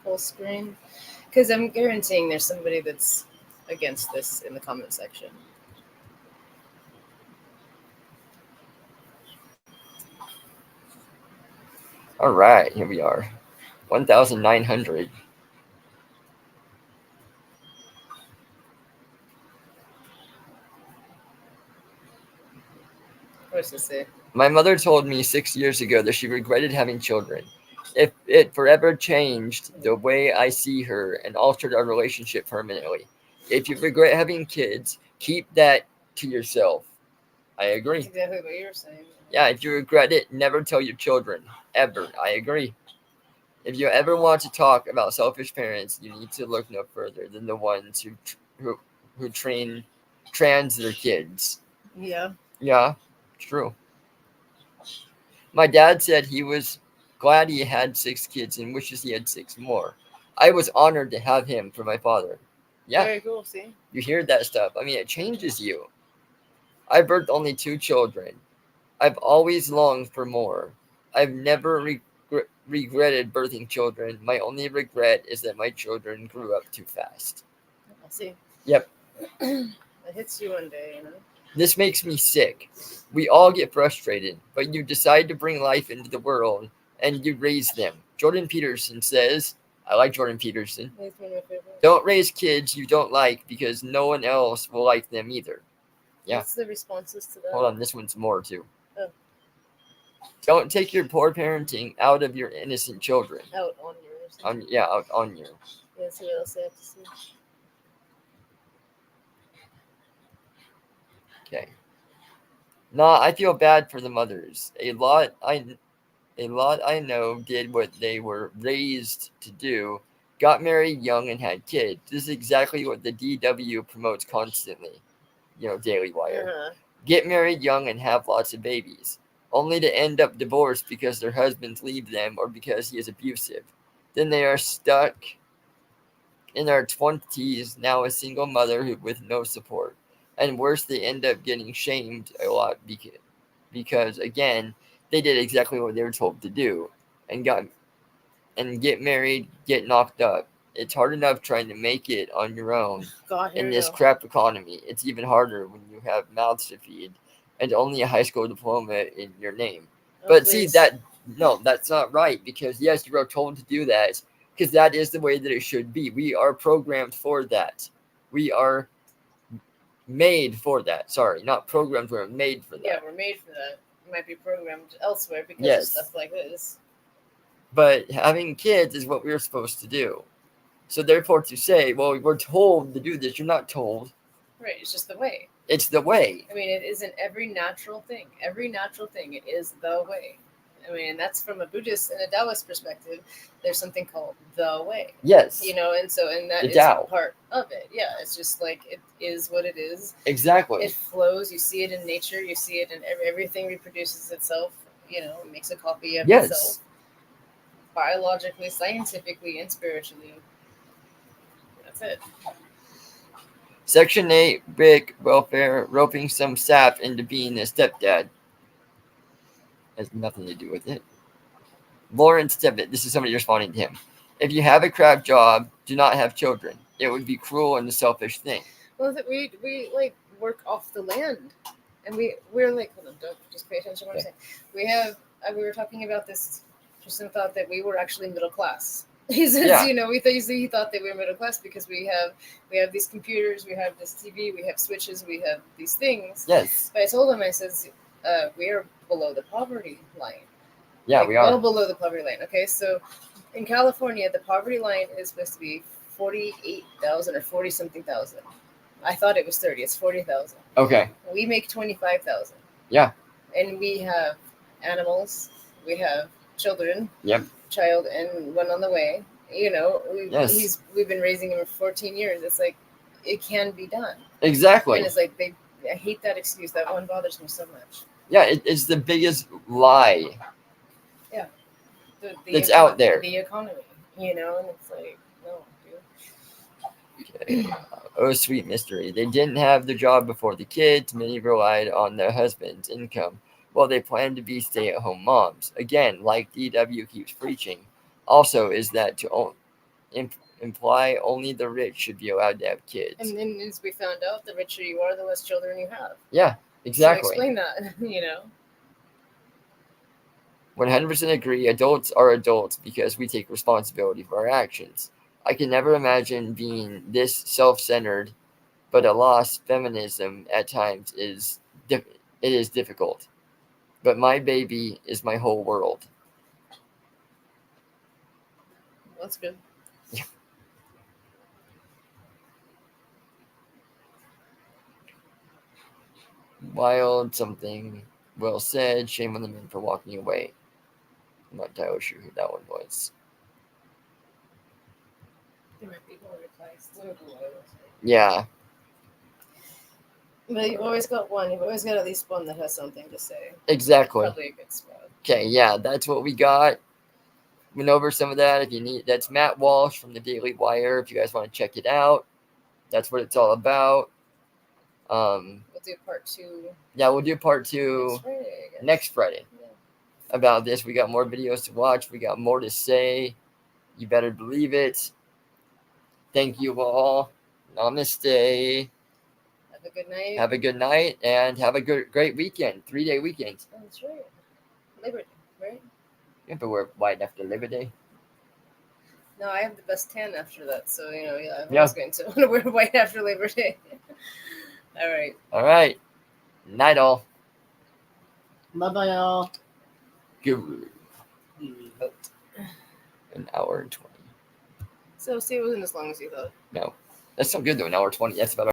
full screen. Because I'm guaranteeing there's somebody that's against this in the comment section. All right, here we are. 1,900. What does it say? My mother told me 6 years ago that she regretted having children. If it forever changed the way I see her and altered our relationship permanently. If you regret having kids, keep that to yourself. I agree. That's exactly what you're saying. Yeah, if you regret it, never tell your children. Ever. I agree. If you ever want to talk about selfish parents, you need to look no further than the ones who trans their kids. Yeah. Yeah, true. My dad said he was glad he had 6 kids and wishes he had 6 more. I was honored to have him for my father. Yeah. Very cool, see? You hear that stuff. I mean, it changes you. I birthed only 2 children. I've always longed for more. I've never regretted birthing children. My only regret is that my children grew up too fast. I see. Yep. It hits you one day, This makes me sick. We all get frustrated, but you decide to bring life into the world and you raise them. Jordan Peterson says, I like Jordan Peterson. He's one of my favorites. Don't raise kids you don't like because no one else will like them either. Yeah. What's the responses to that? Hold on, this one's more too. Oh. Don't take your poor parenting out of your innocent children. Out on yours. Out on you. Yeah, see what else I have to see. Okay. Nah, I feel bad for the mothers. A lot I know did what they were raised to do, got married young and had kids. This is exactly what the DW promotes constantly. Daily Wire. Uh-huh. Get married young and have lots of babies, only to end up divorced because their husbands leave them or because he is abusive. Then they are stuck in their 20s, now a single mother with no support. And worse, they end up getting shamed a lot because again, they did exactly what they were told to do and get married, get knocked up. It's hard enough trying to make it on your own in this crap economy. It's even harder when you have mouths to feed and only a high school diploma in your name. But please. See, that's not right because yes, you are told to do that because that is the way that it should be. We are programmed for that. We are made for that. Sorry, not programmed, we're made for that. Yeah, we're made for that. We might be programmed elsewhere because Yes. of stuff like this. But having kids is what we're supposed to do. So therefore to say, well, we're told to do this, you're not told. Right, it's just the way. It's the way. I mean, it isn't every natural thing. Every natural thing, it is the way. I mean, that's from a Buddhist and a Taoist perspective. There's something called the way. Yes. And that The is Tao. part of it. Yeah, it's just like it is what it is. Exactly. It flows. You see it in nature. You see it in everything reproduces itself. It makes a copy of itself. Biologically, scientifically, and spiritually. That's it. Section 8, Rick, welfare, roping some sap into being a stepdad. Has nothing to do with it. Lawrence Tibbet, this is somebody responding to him. If you have a crap job, do not have children. It would be cruel and a selfish thing. Well, we work off the land, and we're like, hold on, don't just pay attention to what I'm saying. We were talking about this. Tristan thought that we were actually middle class. He says, he thought that we were middle class because we have these computers, we have this TV, we have switches, we have these things. Yes. But I told him, I says, we are below the poverty line. Yeah, we are. Well below the poverty line. Okay, so in California, the poverty line is supposed to be 48,000 or 40-something thousand. I thought it was 30. It's 40,000. Okay. We make 25,000. Yeah. And we have animals. We have children. Yep. Child and one on the way. Yes. We've been raising him for 14 years. It's like it can be done. Exactly. And it's like I hate that excuse. That one bothers me so much. Yeah, it's the biggest lie The that's out there. The economy, and it's like, no, dude. Okay. Oh, sweet mystery. They didn't have the job before the kids. Many relied on their husband's income. Well, they planned to be stay-at-home moms. Again, like DW keeps preaching. Also, is that to imply only the rich should be allowed to have kids. And then, as we found out, the richer you are, the less children you have. Yeah, exactly. So explain that, 100% agree. Adults are adults because we take responsibility for our actions. I can never imagine being this self-centered, but alas, feminism at times is difficult. But my baby is my whole world. That's good. Yeah. Wild something well said. Shame on the men for walking away. I'm not entirely sure who that one was. There might be more replies. Yeah. But you've always got one. You've always got at least one that has something to say. Exactly. Probably a good spot. Okay, yeah, that's what we got. Went over some of that. If you need, that's Matt Walsh from the Daily Wire. If you guys want to check it out, that's what it's all about. We'll do part 2. Yeah, we'll do part 2 next Friday. Yeah. About this. We got more videos to watch. We got more to say. You better believe it. Thank you all. Namaste. Have a good night. Have a good night and have a great weekend. 3-day weekend. That's right. Labor Day, right? You have to wear white after Labor Day. No, I have the best tan after that. So, I'm always going to want to wear white after Labor Day. All right. All right. Night all. Bye-bye, y'all. Good. An hour and 20. So, see, it wasn't as long as you thought. No. That's so good, though. An hour 20. That's about